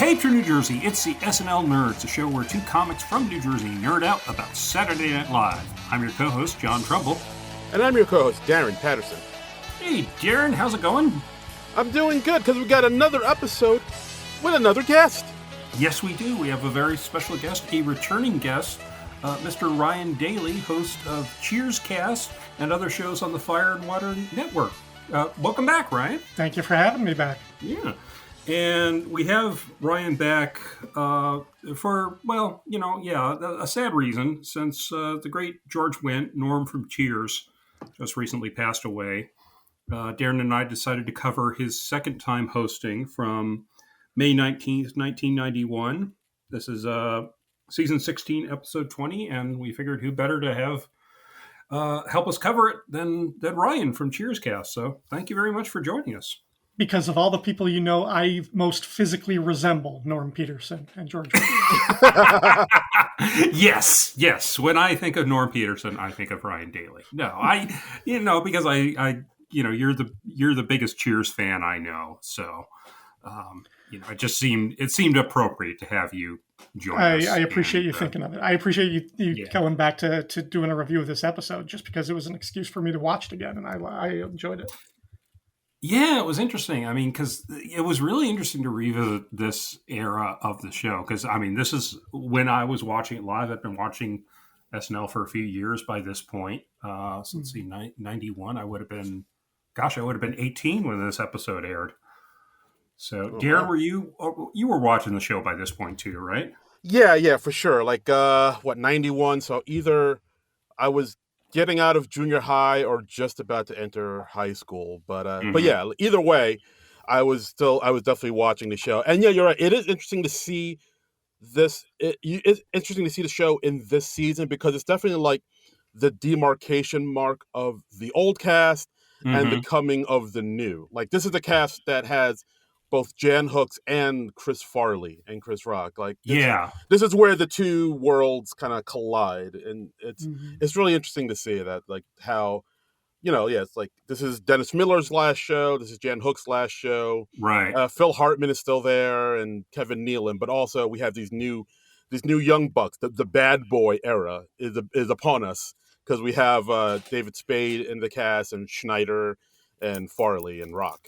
Hey, from New Jersey, it's the SNL Nerds, a show where two comics from New Jersey nerd out about Saturday Night Live. I'm your co-host, John Trumbull. And I'm your co-host, Darren Patterson. Hey, Darren, how's it going? I'm doing good, because we got another episode with another guest. Yes, we do. We have a very special guest, a returning guest, Mr. Ryan Daly, host of Cheers Cast and other shows on the Fire and Water Network. Welcome back, Ryan. Thank you for having me back. Yeah. And we have Ryan back for, a sad reason, since the great George Wendt, Norm from Cheers, just recently passed away. Darren and I decided to cover his second time hosting from May 19th, 1991. This is season 16, episode 20, and we figured who better to have help us cover it than Ryan from Cheers Cast. So thank you very much for joining us. Because of all the people you know, I most physically resemble Norm Peterson and George. Yes. When I think of Norm Peterson, I think of Ryan Daly. No, because you're the biggest Cheers fan I know. So, it seemed appropriate to have you join us. I appreciate you thinking of it. I appreciate you going back to doing a review of this episode, just because it was an excuse for me to watch it again, and I enjoyed it. Yeah, it was interesting. I mean, because it was really interesting to revisit this era of the show. Because, this is when I was watching it live. I've been watching SNL for a few years by this point. So let's see, 91, I would have been 18 when this episode aired. So, Darren, you were watching the show by this point too, right? Yeah, for sure. 91? So either I was getting out of junior high or just about to enter high school. But yeah, either way, I was definitely watching the show. And yeah, you're right. It is interesting to see this. It's interesting to see the show in this season, because it's definitely like the demarcation mark of the old cast and the coming of the new. Like, this is the cast that has both Jan Hooks and Chris Farley and Chris Rock. This is where the two worlds kind of collide, and it's really interesting to see that, like, how, it's like, this is Dennis Miller's last show, this is Jan Hooks' last show, right? Phil Hartman is still there, and Kevin Nealon, but also we have these new young bucks. The bad boy era is upon us, because we have David Spade in the cast, and Schneider and Farley and Rock,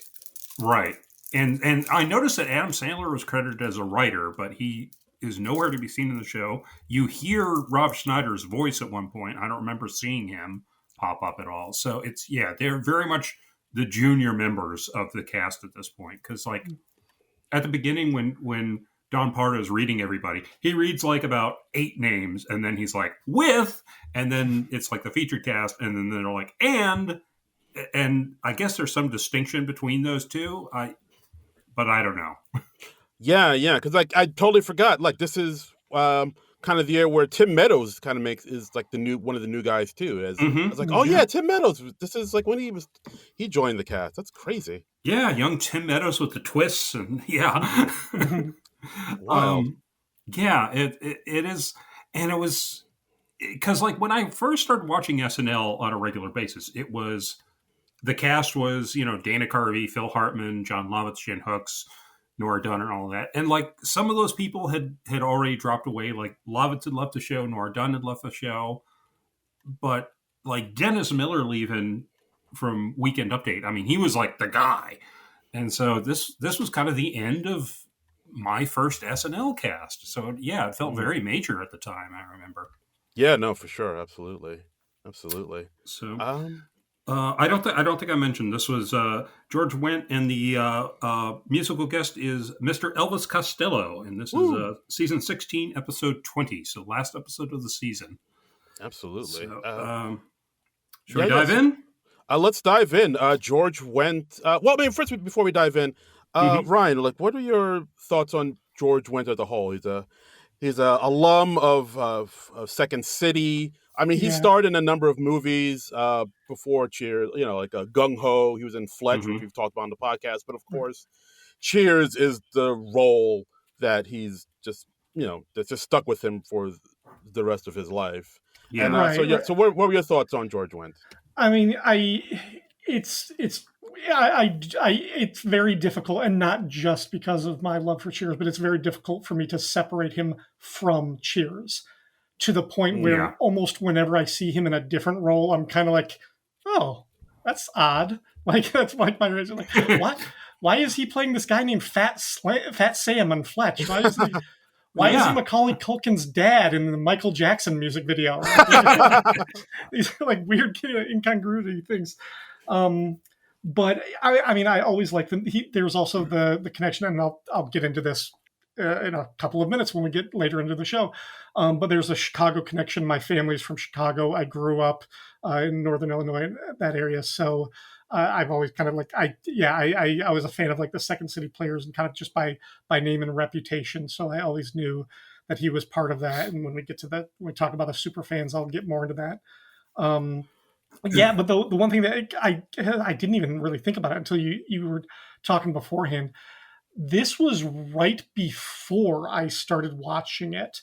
right? And I noticed that Adam Sandler was credited as a writer, but he is nowhere to be seen in the show. You hear Rob Schneider's voice at one point. I don't remember seeing him pop up at all. So they're very much the junior members of the cast at this point. Because, like, at the beginning when Don Pardo is reading everybody, he reads like about 8 names, and then he's like, and then it's like the featured cast, and then they're like, and I guess there's some distinction between those two. But I don't know. Yeah, because I totally forgot. Like, this is kind of the year where Tim Meadows kind of is like one of the new guys too. I was like, Tim Meadows. This is like when he joined the cast. That's crazy. Yeah, young Tim Meadows with the twists, and yeah. Wow. It is, and it was because, like, when I first started watching SNL on a regular basis, it was. The cast was, Dana Carvey, Phil Hartman, John Lovitz, Jen Hooks, Nora Dunn, and all of that. And, like, some of those people had already dropped away. Like, Lovitz had left the show, Nora Dunn had left the show. But, like, Dennis Miller leaving from Weekend Update, he was, like, the guy. And so this was kind of the end of my first SNL cast. So, yeah, it felt very major at the time, I remember. Yeah, no, for sure. Absolutely. So... I don't think I mentioned this was George Wendt, and the musical guest is Mr. Elvis Costello, and this is season 16, episode 20, so last episode of the season. Absolutely. So, should we dive in? Let's dive in. George Wendt. First, before we dive in, Ryan, like, what are your thoughts on George Wendt as a whole? He's a alum of Second City. He starred in a number of movies before Cheers, like Gung Ho. He was in Fletch, which we've talked about on the podcast. But of course, Cheers is the role that he's just, that's just stuck with him for the rest of his life. Yeah. So what were your thoughts on George Wendt? It's it's very difficult, and not just because of my love for Cheers, but it's very difficult for me to separate him from Cheers, to the point where almost whenever I see him in a different role, I'm kind of like, oh, that's odd. Like, that's like my reason. Like, what? Why is he playing this guy named Fat Sam on Fletch? Why is he Macaulay Culkin's dad in the Michael Jackson music video? These are like weird incongruity things. But I mean, I always like them. There's also the connection, and I'll get into this in a couple of minutes when we get later into the show. But there's a Chicago connection. My family's from Chicago. I grew up in Northern Illinois, that area. So I've always kind of like, I was a fan of like the Second City Players, and kind of just by name and reputation. So I always knew that he was part of that. And when we get to that, when we talk about the super fans, I'll get more into that. Yeah, but the one thing that I didn't even really think about it until you were talking beforehand. This was right before I started watching it.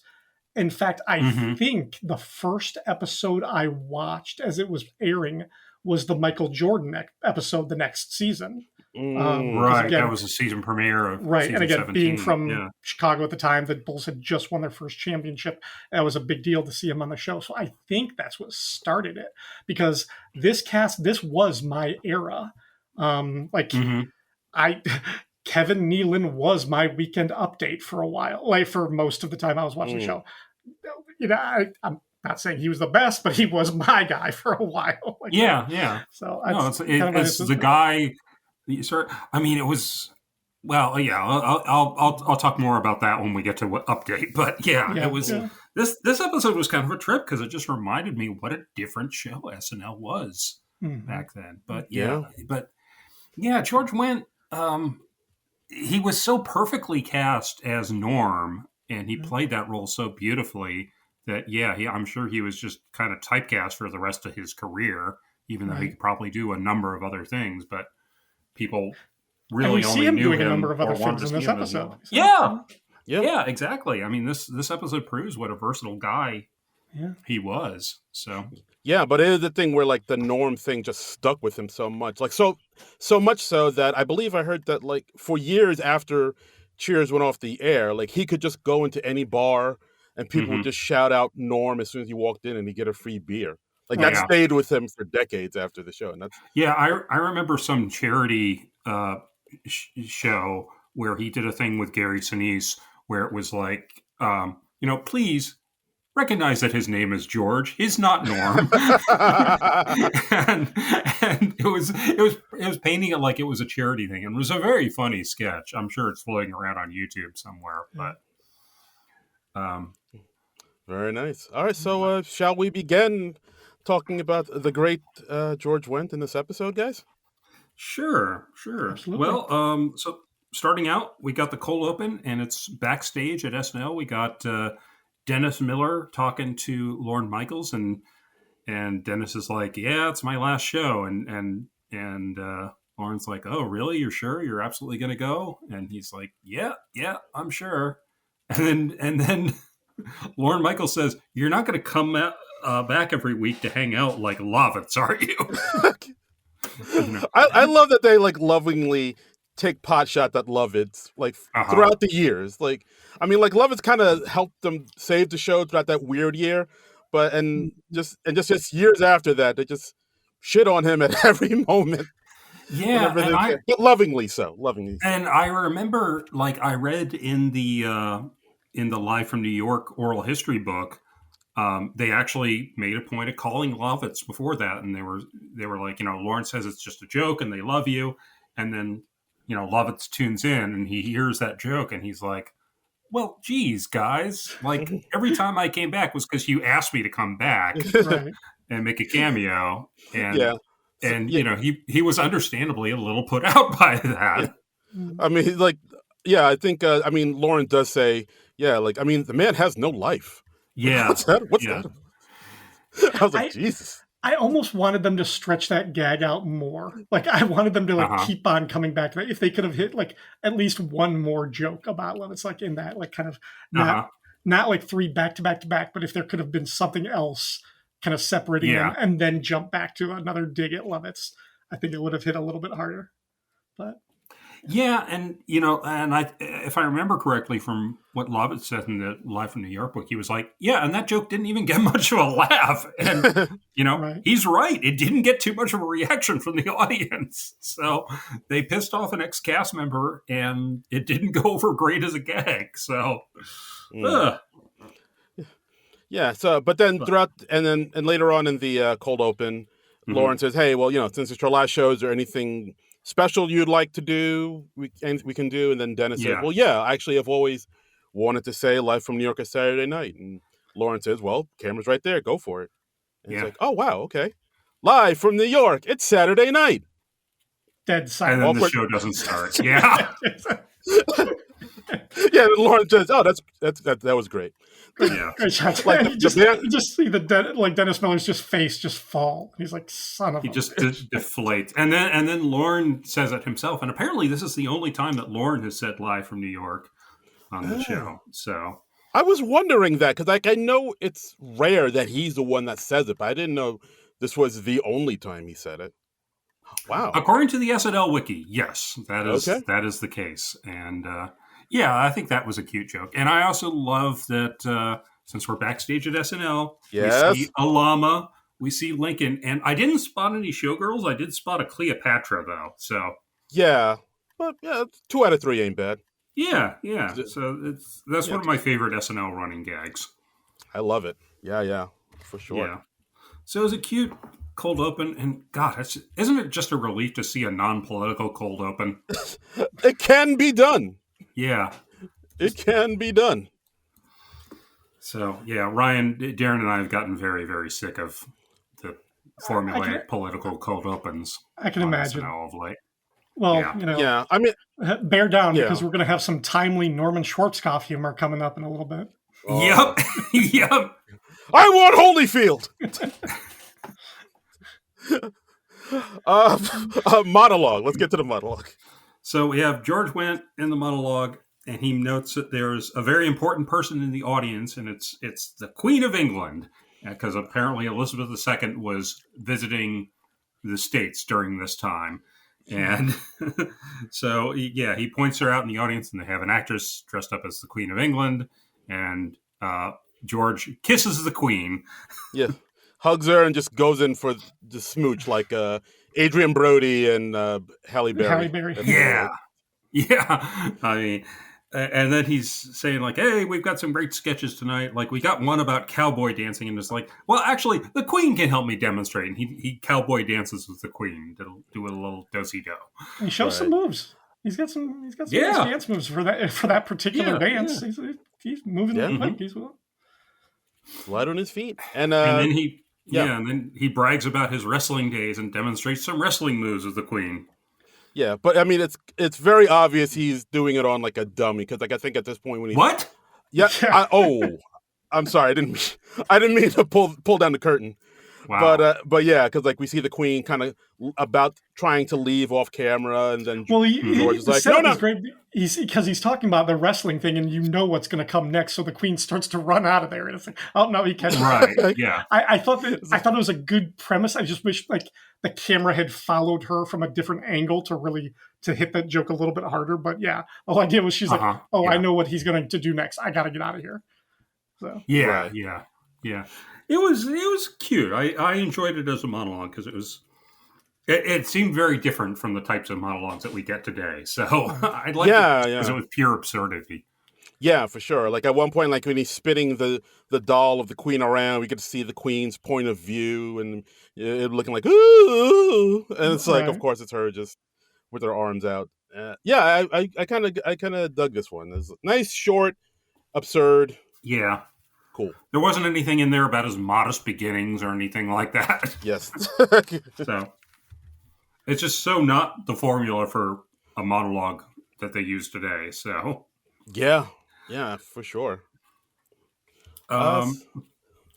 In fact, I think the first episode I watched as it was airing was the Michael Jordan episode the next season. Right, again, that was a season premiere of season and again, 17. Being from Chicago at the time, the Bulls had just won their first championship. That was a big deal to see him on the show. So I think that's what started it, because this was my era. Kevin Nealon was my weekend update for a while, like for most of the time I was watching the show. You know, I'm not saying he was the best, but he was my guy for a while. So it's the guy. Sir, I mean, it was. Well, yeah, I'll talk more about that when we get to what update. But it was. Yeah. This episode was kind of a trip because it just reminded me what a different show SNL was back then. But George Wendt. He was so perfectly cast as Norm, and he played that role so beautifully that, I'm sure he was just kind of typecast for the rest of his career, even though he could probably do a number of other things. But people really only knew doing a number of other things in this episode. Yeah, exactly. I mean, this episode proves what a versatile guy he was. So yeah, but it is the thing where like the Norm thing just stuck with him so much, like so much so that I believe I heard that like for years after Cheers went off the air, like he could just go into any bar and people would just shout out Norm as soon as he walked in, and he'd get a free beer. Like that stayed with him for decades after the show, and that's I remember some charity show where he did a thing with Gary Sinise where it was like, please recognize that his name is George. He's not Norm. and it was painting it like it was a charity thing. And it was a very funny sketch. I'm sure it's floating around on YouTube somewhere. But very nice. All right, so shall we begin talking about the great George Wendt in this episode, guys? Sure. Absolutely. Well, so starting out, we got the cold open, and it's backstage at SNL. We got Dennis Miller talking to Lorne Michaels, and Dennis is like, "Yeah, it's my last show," and Lorne's like, "Oh, really? You're sure? You're absolutely going to go?" And he's like, "Yeah, I'm sure." And then Lorne Michaels says, "You're not going to come back every week to hang out like Lovitz, are you?" I love that they like lovingly take pot shot at Lovitz like throughout the years. Like, I mean, like Lovitz kind of helped them save the show throughout that weird year, but just years after that, they just shit on him at every moment. Yeah, but lovingly so. And I remember, like, I read in the Live from New York oral history book, they actually made a point of calling Lovitz before that, and they were like, Lorne says it's just a joke, and they love you, and then Lovitz tunes in and he hears that joke and he's like, well, geez, guys, like every time I came back was because you asked me to come back and make a cameo. And, he was understandably a little put out by that. I mean, like, I think, Lorne does say, the man has no life. Yeah. What's that? I was like, Jesus. I almost wanted them to stretch that gag out more. Like, I wanted them to keep on coming back to that. If they could have hit like at least one more joke about Lovitz, like in that, like kind of not like three back to back to back, but if there could have been something else kind of separating them and then jump back to another dig at Lovitz, I think it would have hit a little bit harder. But yeah, and if I remember correctly from what Lovett said in the Live from New York book, he was like, yeah, and that joke didn't even get much of a laugh. And right. He's right. It didn't get too much of a reaction from the audience. So they pissed off an ex-cast member, and it didn't go over great as a gag. So, yeah. So, but then and later on in the cold open, Lauren says, "Hey, well, since it's our last show, is there anything special you'd like to do? We can do." And then Dennis says, "Well, yeah, actually, I've always wanted to say Live from New York is Saturday night." And Lauren says, "Well, camera's right there. Go for it." And it's like, "Oh, wow, okay. Live from New York, it's Saturday night." Dead silent. And then the show doesn't start. Yeah. Yeah, and Lauren says, "Oh, that was great." Yeah. Like you just see Dennis Miller's face just fall. He's like, son of a... He just deflates. And then Lauren says it himself. And apparently this is the only time that Lauren has said Live from New York on the show. So I was wondering that, because I know it's rare that he's the one that says it, but I didn't know this was the only time he said it. Wow. According to the SNL wiki, yes, that is the case. And I think that was a cute joke. And I also love that since we're backstage at SNL, we see a llama, we see Lincoln, and I didn't spot any showgirls. I did spot a Cleopatra, though. So yeah, but 2 out of 3 ain't bad. Yeah. So that's one of my favorite SNL running gags. I love it. Yeah, for sure. Yeah. So it was a cute cold open, and God, isn't it just a relief to see a non-political cold open? It can be done. Yeah. It can be done. So, yeah, Ryan, Darren, and I have gotten very, very sick of the formulaic political cold opens. I can imagine. SNL of late. Well, yeah, I mean, bear down because we're going to have some timely Norman Schwarzkopf humor coming up in a little bit. Oh. Yep. I want Holyfield. Monologue. Let's get to the monologue. So we have George Wendt in the monologue, and he notes that there's a very important person in the audience, and it's the Queen of England, because apparently Elizabeth II was visiting the States during this time. And so, he points her out in the audience, and they have an actress dressed up as the Queen of England, and George kisses the Queen. Yeah. Hugs her and just goes in for the smooch like Adrian Brody and Halle Berry. Yeah. I mean, and then he's saying like, hey, we've got some great sketches tonight. Like we got one about cowboy dancing, and it's like, well, actually, the Queen can help me demonstrate. And he cowboy dances with the Queen to do a little do-si-do. He shows some moves. He's got some nice dance moves for that particular dance. Yeah. He's moving like he's light on his feet. And then and then he brags about his wrestling days and demonstrates some wrestling moves with the Queen. Yeah, but I mean, it's very obvious he's doing it on like a dummy, because like I think at this point when he what? Yeah. I'm sorry, I didn't mean to pull down the curtain. Wow. But yeah, because like we see the Queen kind of about trying to leave off camera, and then George is like, no. Great. Because he's talking about the wrestling thing, and you know what's going to come next. So the Queen starts to run out of there, and it's like, oh no, he catches right. Yeah. I thought it was a good premise. I just wish like the camera had followed her from a different angle to hit that joke a little bit harder. But yeah, the whole idea was she's like, I know what he's going to do next. I got to get out of here. So yeah. It was cute. I enjoyed it as a monologue because it seemed very different from the types of monologues that we get today. So I liked it because it was pure absurdity. Yeah, for sure. Like at one point, like when he's spinning the doll of the Queen around, we get to see the Queen's point of view and it looking like, ooh, and it's like, of course, it's her just with her arms out. I kind of dug this one. It's nice, short, absurd. Yeah. Cool. There wasn't anything in there about his modest beginnings or anything like that. Yes. So it's just so not the formula for a monologue that they use today. So yeah, for sure. And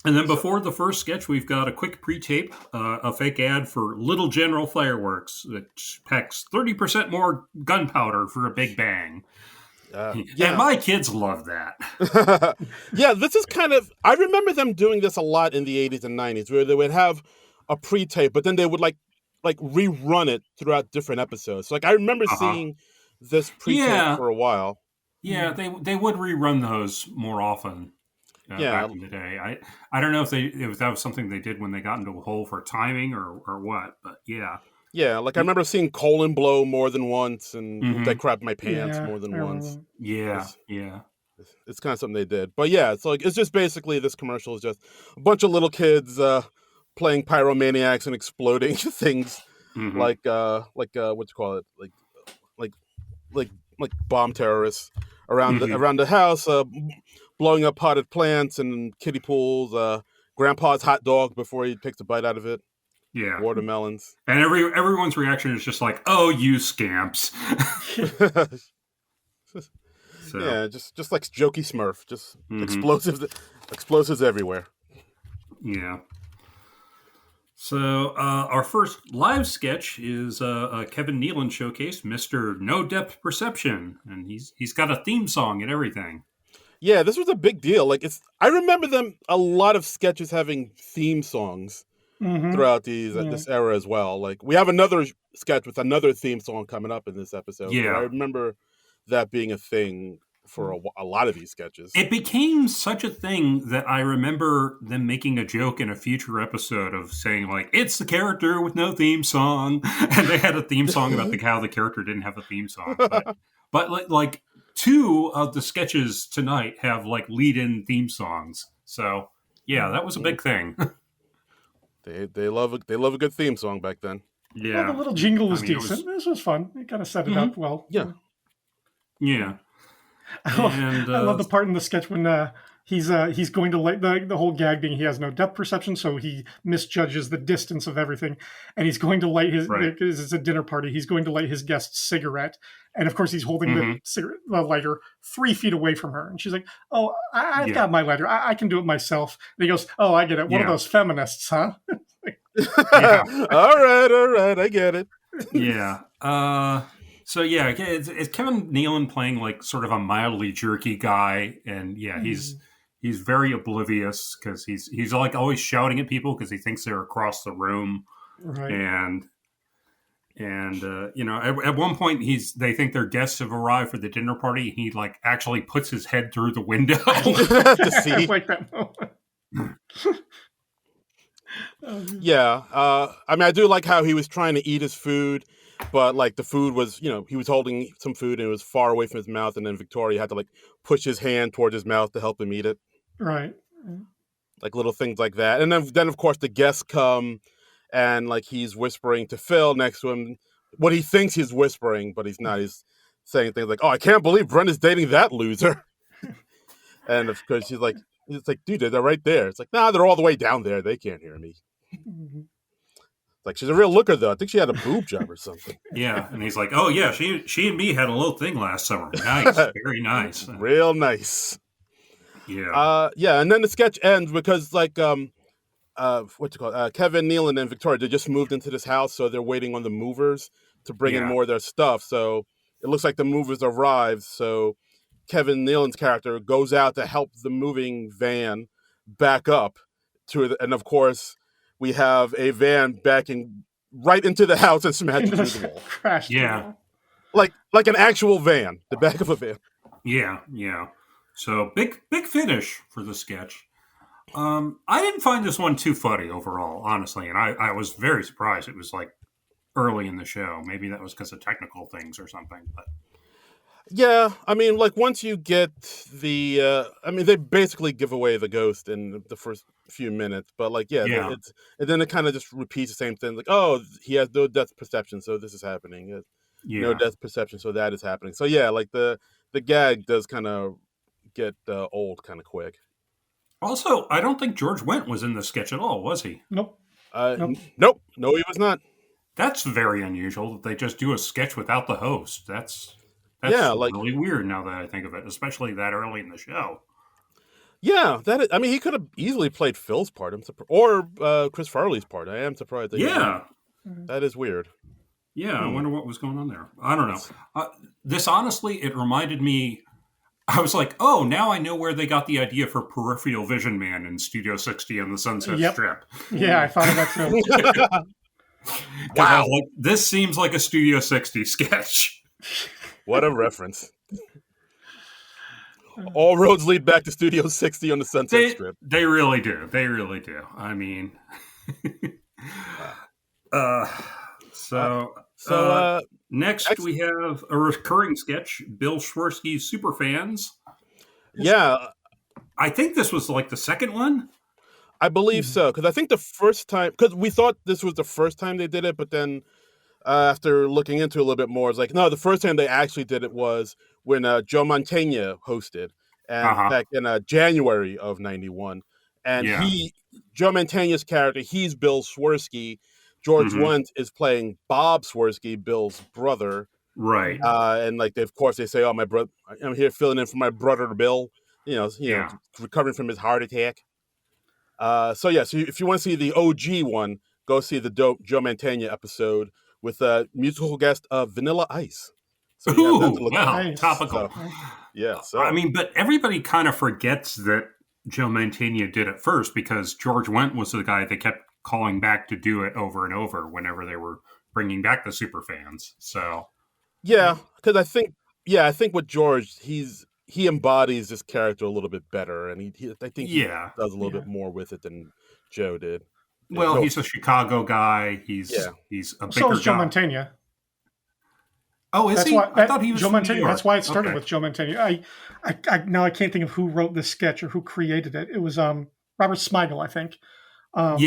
then before the first sketch, we've got a quick pre-tape, a fake ad for Little General Fireworks that packs 30% more gunpowder for a big bang. And my kids love that. Yeah, this is kind of... I remember them doing this a lot in the 80s and 90s, where they would have a pre-tape, but then they would like like rerun it throughout different episodes. So, like I remember seeing this pre-tape for a while. Yeah, they would rerun those more often back in the day. I don't know if that was something they did when they got into a hole for timing or what, but yeah. Yeah, like I remember seeing Colon blow more than once, and I crapped my pants more than once. Yeah, it's kind of something they did. But yeah, it's like it's just basically this commercial is just a bunch of little kids playing pyromaniacs and exploding things, like what you call it, like bomb terrorists around the house, blowing up potted plants and kiddie pools. Grandpa's hot dog before he takes a bite out of it. Yeah, watermelons, and everyone's reaction is just like, "Oh, you scamps!" So. Yeah, just like jokey Smurf, just explosives everywhere. Yeah. So our first live sketch is a Kevin Nealon showcase, Mr. No Depth Perception, and he's got a theme song and everything. Yeah, this was a big deal. Like I remember a lot of sketches having theme songs throughout this era as well. Like we have another sketch with another theme song coming up in this episode. Yeah, I remember that being a thing for a lot of these sketches. It became such a thing that I remember them making a joke in a future episode of saying like, "It's the character with no theme song," and they had a theme song about how the character didn't have a theme song. But like two of the sketches tonight have like lead-in theme songs. So yeah, that was a big thing. They love a good theme song back then. Yeah, well, the little jingle was decent. This was fun. It kind of set it up well. Yeah. And, I love the part in the sketch when he's going to light the whole gag being he has no depth perception, so he misjudges the distance of everything, and he's going to light because it's a dinner party. He's going to light his guest's cigarette, and of course he's holding the lighter 3 feet away from her, and she's like, "Oh, I've got my lighter. I can do it myself." And he goes, "Oh, I get it. One of those feminists, huh?" All right, I get it. Yeah. So yeah, it's Kevin Nealon playing like sort of a mildly jerky guy, and he's very oblivious because he's like always shouting at people because he thinks they're across the room, right? And at one point they think their guests have arrived for the dinner party. He like actually puts his head through the window to see. I like that moment. Yeah, I mean, I do like how he was trying to eat his food. But like the food was, he was holding some food and it was far away from his mouth, and then Victoria had to like push his hand towards his mouth to help him eat it. Right. Like little things like that. And then of course the guests come, and like he's whispering to Phil next to him what he thinks he's whispering, but he's not. He's saying things like, "Oh, I can't believe Brenda's dating that loser." And of course it's like, dude, they're right there. It's like, nah, they're all the way down there. They can't hear me. Like, she's a real looker, though. I think she had a boob job or something. Yeah, and he's like, "Oh yeah, she and me had a little thing last summer. Nice, very nice, real nice." Yeah, and then the sketch ends because like Kevin Nealon and Victoria, they just moved into this house, so they're waiting on the movers to bring in more of their stuff. So it looks like the movers arrived. So Kevin Nealon's character goes out to help the moving van back up to it, and of course, we have a van backing right into the house and smashing through the wall. Crashed. Yeah. Like an actual van, the back of a van. Yeah. So big finish for the sketch. I didn't find this one too funny overall, honestly, and I was very surprised. It was like early in the show. Maybe that was because of technical things or something, but. Yeah, I mean, like once you get they basically give away the ghost in the first few minutes, but like, and then it kind of just repeats the same thing. Like, oh, he has no depth perception, so this is happening. No depth perception, so that is happening. So yeah, like the gag does kind of get old kind of quick. Also, I don't think George Wendt was in the sketch at all, was he? Nope. Nope. No, he was not. That's very unusual that they just do a sketch without the host. That's really weird now that I think of it, especially that early in the show. Yeah, he could have easily played Phil's part, or Chris Farley's part. I am surprised. That is weird. Yeah, I wonder what was going on there. I don't know. This honestly, it reminded me. I was like, oh, now I know where they got the idea for Peripheral Vision Man in Studio 60 on the Sunset Strip. Yeah, I thought of that too. Because I was like, this seems like a Studio 60 sketch. What a reference. All roads lead back to Studio 60 on the Sunset Strip. They really do. They really do. I mean, next we have a recurring sketch, Bill Schwersky's Superfans. Yeah. I think this was like the second one. I believe so, because I think the first time, because we thought this was the first time they did it, but then after looking into it a little bit more, it's like, no, the first time they actually did it was when Joe Mantegna hosted, and back in January of '91. And Joe Mantegna's character, he's Bill Schwersky. George Wendt is playing Bob Schwersky, Bill's brother. Right. And like, of course, they say, "Oh, my brother, I'm here filling in for my brother Bill." You know, recovering from his heart attack. So if you want to see the OG one, go see the Joe Mantegna episode with a musical guest of Vanilla Ice. So topical. So I mean, but everybody kind of forgets that Joe Mantegna did it first, because George Wendt was the guy they kept calling back to do it over and over whenever they were bringing back the Superfans. So because I think with George, he embodies this character a little bit better, and I think he does a little bit more with it than Joe did. Well, he's a Chicago guy. He's a bigger guy. So is Joe Mantegna. Oh, is he? I thought he was Joe from Mantegna. New York. That's why it started with Joe Mantegna. I can't think of who wrote this sketch or who created it. It was Robert Smigel, I think. And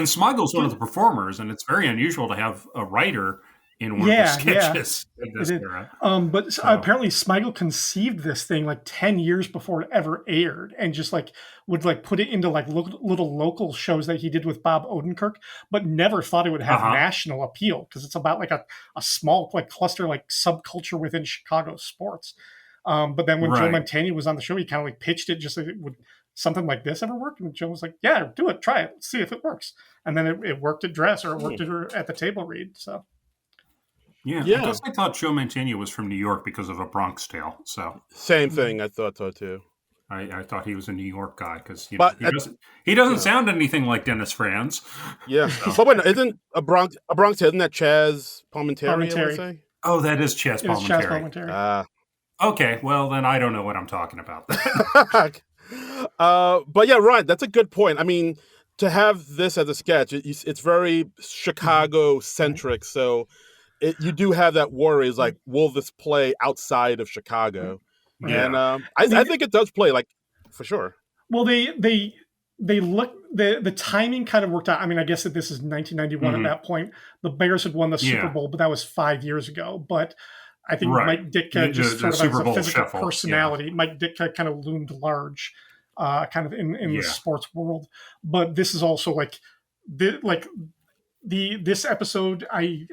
Smigel's one of the performers, and it's very unusual to have a writer in one of the sketches. Apparently Smigel conceived this thing like 10 years before it ever aired, and just like would like put it into like little local shows that he did with Bob Odenkirk, but never thought it would have national appeal, because it's about like a small like cluster like subculture within Chicago sports. But then when Joe Mantegna was on the show, he kind of like pitched it just like, would something like this ever work? And Joe was like, yeah, do it, try it, see if it works. And then it worked at Dress, or it worked at the table read. So I guess I thought Joe Mantegna was from New York because of A Bronx Tale. So same thing, I thought so too. I thought he was a New York guy, because he doesn't sound anything like Dennis Franz. Yeah, but wait, isn't A Bronx Tale, isn't that Chaz Palminteri? I want to say. Oh, that is Chaz Palminteri. Okay, well then I don't know what I'm talking about. But yeah, right. That's a good point. I mean, to have this as a sketch, it's very Chicago centric. So you do have that worry, is like, will this play outside of Chicago? Yeah. And I think it does play, like, for sure. Well, they look, the timing kind of worked out. I mean, I guess that this is 1991 at that point. The Bears had won the Super Bowl, but that was 5 years ago. But I think Mike Ditka just sort of as a physical personality. Mike Ditka kind of loomed large, kind of in the sports world. But this is also like this episode. I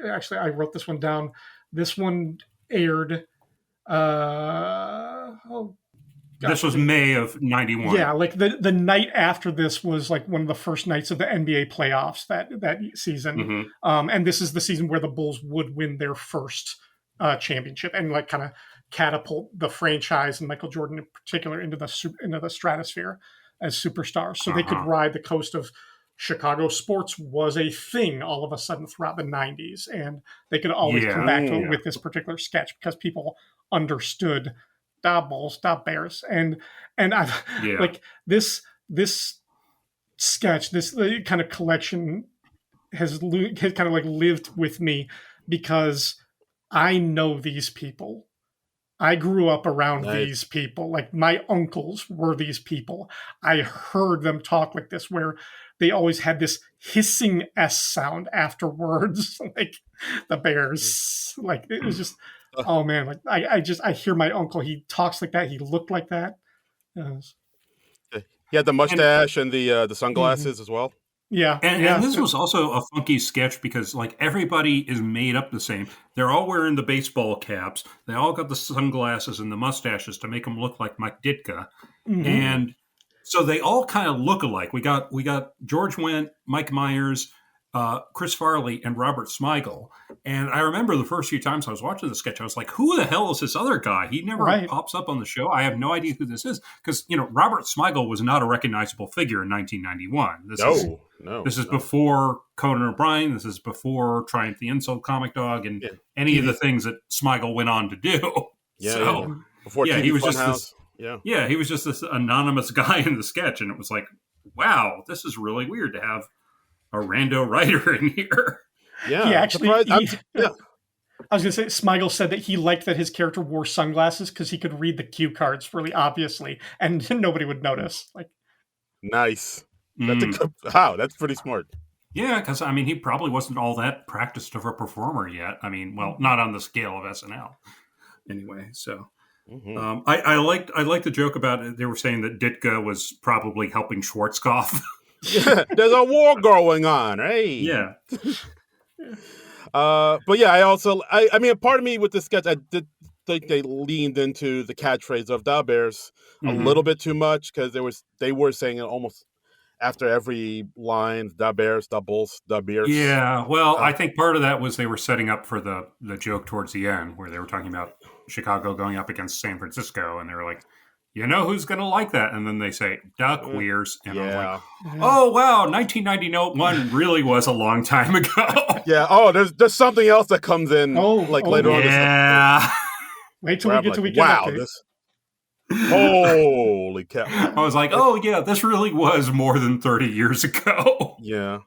wrote this one down. This one aired. This was May of '91. Yeah, like the night after this was like one of the first nights of the NBA playoffs that season. And this is the season where the Bulls would win their first championship and like kind of catapult the franchise and Michael Jordan in particular into the stratosphere as superstars. So they could ride the coast of Chicago. Sports was a thing all of a sudden throughout the 90s, and they could always come back to it with this particular sketch because people understood da Bulls, da Bears, and I've like this sketch, this kind of collection has kind of like lived with me because I know these people. I grew up around these people. Like my uncles were these people. I heard them talk like this, where they always had this hissing S sound after words, like the Bears. Like it was just, oh man! Like I hear my uncle. He talks like that. He looked like that. He had the mustache and the sunglasses as well. Yeah. And this was also a funky sketch because like everybody is made up the same. They're all wearing the baseball caps. They all got the sunglasses and the mustaches to make them look like Mike Ditka. And so they all kind of look alike. We got George Wendt, Mike Myers, Chris Farley, and Robert Smigel. And I remember the first few times I was watching the sketch, I was like, who the hell is this other guy? He never pops up on the show. I have no idea who this is. Because, Robert Smigel was not a recognizable figure in 1991. No. This is before Conan O'Brien. This is before Triumph the Insult Comic Dog and any of the things that Smigel went on to do. Before TV he was Funhouse. just this. Yeah, he was just this anonymous guy in the sketch, and it was like, wow, this is really weird to have a rando writer in here. Yeah, he actually. I was going to say, Smigel said that he liked that his character wore sunglasses because he could read the cue cards really obviously, and nobody would notice. Like, nice. That's pretty smart. Yeah, because I mean, he probably wasn't all that practiced of a performer yet. I mean, well, not on the scale of SNL, anyway. So, I liked the joke about it. They were saying that Ditka was probably helping Schwarzkopf. Yeah, there's a war going on. Hey. Yeah. But yeah, I mean, part of me with this sketch, I did think they leaned into the catchphrase of Da Bears a little bit too much because they were saying it almost after every line, Da Bears, Da Bulls, Da Bears. Yeah, well, I think part of that was they were setting up for the joke towards the end where they were talking about Chicago going up against San Francisco, and they were like, you know who's going to like that? And then they say, Da Queers. And I'm like, oh, wow, 1991 really was a long time ago. Yeah, there's something else that comes in later on. Yeah. Wait till we get to Weekend Update. Holy cow. I was like, oh, yeah, this really was more than 30 years ago. Yeah.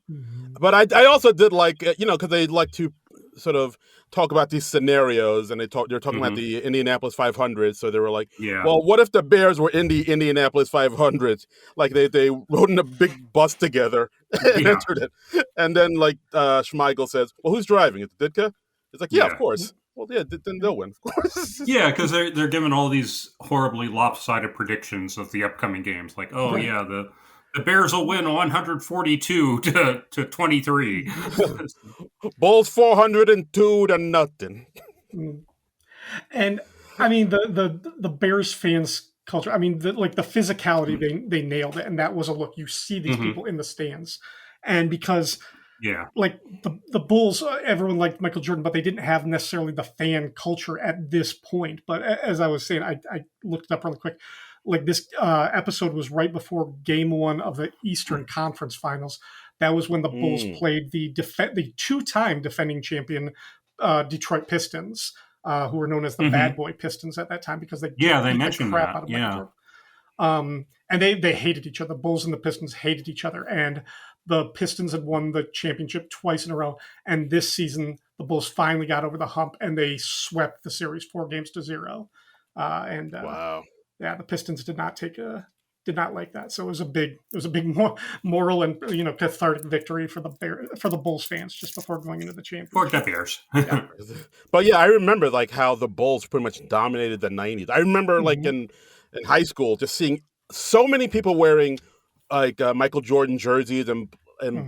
But I also did like, because they like to sort of talk about these scenarios, and they're talking about the Indianapolis 500. So they were like, well, what if the Bears were in the Indianapolis 500? Like they rode in a big bus together and entered it. And then Schmeigel says, well, who's driving? Is it Ditka? It's like, of course. Well, yeah, then they'll win, of course. Yeah, because they're given all these horribly lopsided predictions of the upcoming games. Like, the Bears will win 142 to 23. Bulls 402 to nothing. And I mean the Bears fans culture. I mean the physicality they nailed it, and that was a look. You see these people in the stands, and because. Yeah, like the Bulls, everyone liked Michael Jordan, but they didn't have necessarily the fan culture at this point. But as I was saying, I looked it up really quick. Like this episode was right before Game 1 of the Eastern Conference Finals. That was when the Bulls played the two-time defending champion Detroit Pistons, who were known as the Bad Boy Pistons at that time because they mentioned the crap that. out of Michael Jordan. And they hated each other. The Bulls and the Pistons hated each other, and the Pistons had won the championship twice in a row. And this season, the Bulls finally got over the hump, and they swept the series 4-0. Wow. Yeah, the Pistons did not like that. So it was a big moral and cathartic victory for the Bulls fans just before going into the championship. For the Bears. Yeah. But yeah, I remember how the Bulls pretty much dominated the 90s. I remember in high school just seeing so many people wearing Michael Jordan jerseys and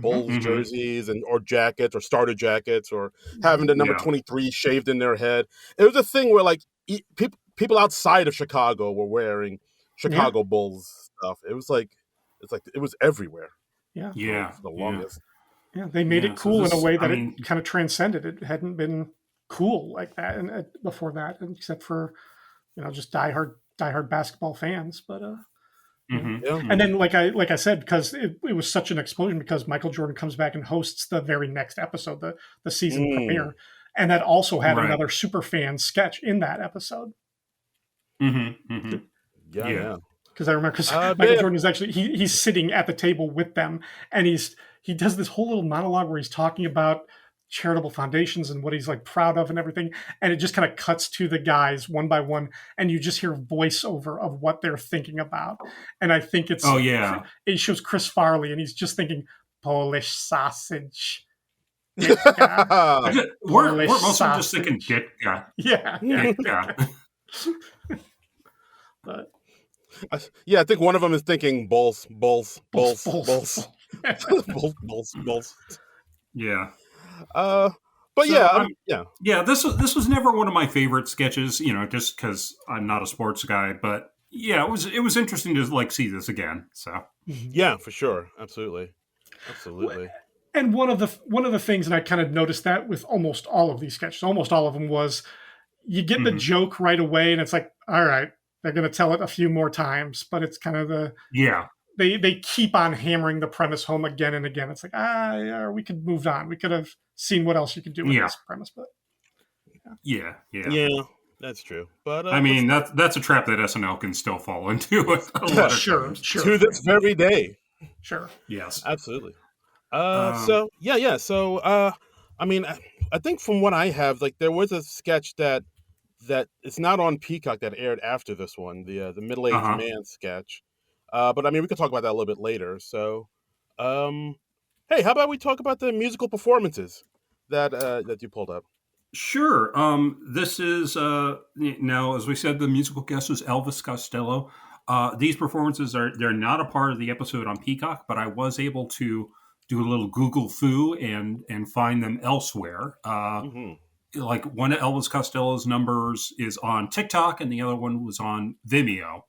Bulls jerseys or jackets or starter jackets or having the number 23 shaved in their head. It was a thing where people outside of Chicago were wearing Chicago Bulls stuff. It was it was everywhere. Yeah. For the longest. Yeah, they made it cool in a way that it kind of transcended. It hadn't been cool like that and before that, except for just diehard basketball fans, but and then like I said, because it was such an explosion because Michael Jordan comes back and hosts the very next episode, the season premiere, and that also had another super fan sketch in that episode. Yeah. Because I remember Michael Jordan is actually he's sitting at the table with them, and he does this whole little monologue where he's talking about charitable foundations and what he's proud of and everything, and it just kind of cuts to the guys one by one, and you just hear voiceover of what they're thinking about. And I think it's it shows Chris Farley, and he's just thinking Polish sausage. We're mostly just thinking Ditka. Yeah. But I think one of them is thinking Bulls. Yeah. But this was never one of my favorite sketches, just because I'm not a sports guy. But yeah, it was interesting to see this again. So yeah, for sure, absolutely. And one of the things, and I kind of noticed that with almost all of these sketches, almost all of them was you get the joke right away, and it's like, all right, they're going to tell it a few more times, but it's kind of they keep on hammering the premise home again and again. It's like, yeah, we could move on. We could have seen what else you could do with this premise, but yeah, that's true. But I mean, that's a trap that SNL can still fall into with a lot of times. To this very day. Sure. Yes. Absolutely. So I mean, I think from what I have, like, there was a sketch that it's not on Peacock that aired after this one, the middle-aged man sketch. But I mean, we could talk about that a little bit later. So, hey, how about we talk about the musical performances that you pulled up? Sure. This is now, as we said, the musical guest was Elvis Costello. These performances they're not a part of the episode on Peacock, but I was able to do a little Google foo and find them elsewhere. Like one of Elvis Costello's numbers is on TikTok, and the other one was on Vimeo.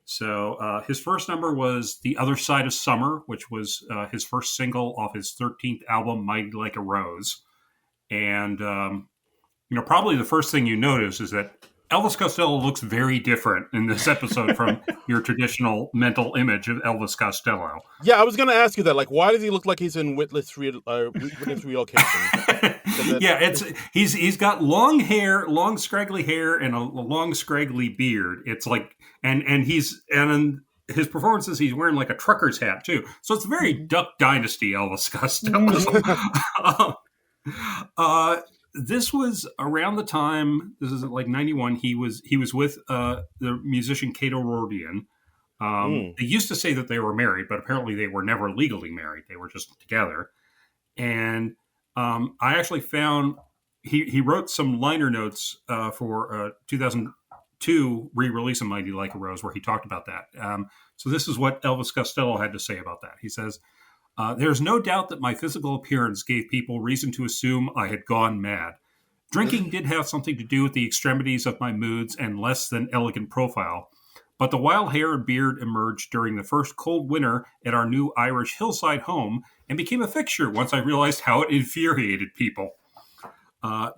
So his first number was "The Other Side of Summer," which was his first single off his 13th album, "Mighty Like a Rose," and probably the first thing you notice is that Elvis Costello looks very different in this episode from your traditional mental image of Elvis Costello. Yeah, I was going to ask you that. Like, why does he look like he's in Witness Relocation? He's got long hair, long scraggly hair, and a long scraggly beard. It's like, and in his performances, he's wearing like a trucker's hat too. So it's very Duck Dynasty Elvis Costello. This was around the time. This is like 91. He was with the musician Cato Rordian. They used to say that they were married, but apparently they were never legally married. They were just together. And I actually found he wrote some liner notes for 2002 re-release of Mighty Like a Rose, where he talked about that. So this is what Elvis Costello had to say about that. He says, "There's no doubt that my physical appearance gave people reason to assume I had gone mad. Drinking did have something to do with the extremities of my moods and less than elegant profile. But the wild hair and beard emerged during the first cold winter at our new Irish hillside home and became a fixture once I realized how it infuriated people.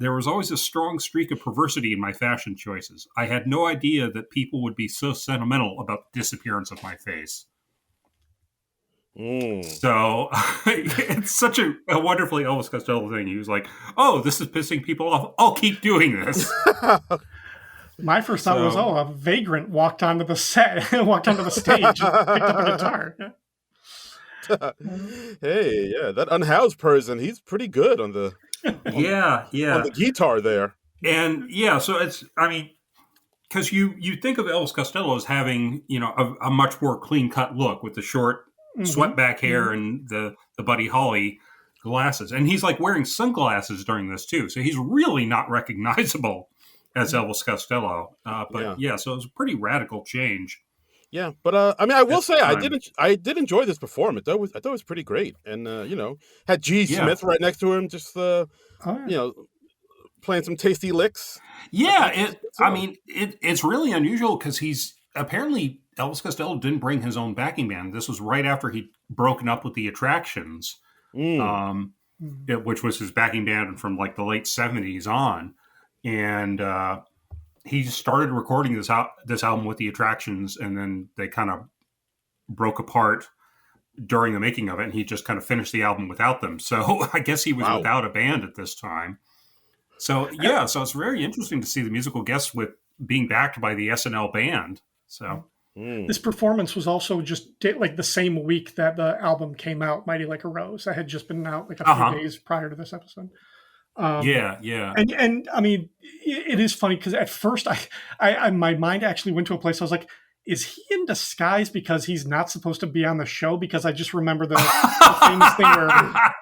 There was always a strong streak of perversity in my fashion choices. I had no idea that people would be so sentimental about the disappearance of my face." So it's such a wonderfully Elvis Costello thing. He was like, "Oh, this is pissing people off. I'll keep doing this." My first thought was, a vagrant walked onto the stage and picked up a guitar. Hey, yeah, that unhoused person, he's pretty good on the on the guitar there. And so it's, I mean, because you think of Elvis Costello as having a much more clean cut look with the short swept back hair and the Buddy Holly glasses, and he's like wearing sunglasses during this too, so he's really not recognizable as Elvis Costello. So it was a pretty radical change. Yeah, but I mean, I will say I did enjoy this performance. I thought it was pretty great, and had G. Smith right next to him, just playing some tasty licks. Yeah, it's really unusual because he's apparently Elvis Costello didn't bring his own backing band. This was right after he'd broken up with the Attractions, which was his backing band from like the late 70s on. And he started recording this album with the Attractions, and then they kind of broke apart during the making of it, and he just kind of finished the album without them. So I guess he was without a band at this time. So so it's very interesting to see the musical guest with being backed by the SNL band. So this performance was also just like the same week that the album came out, Mighty Like a Rose. That had just been out like a few days prior to this episode. And I mean, it is funny because at first I my mind actually went to a place I was like, is he in disguise because he's not supposed to be on the show? Because I just remember the famous thing where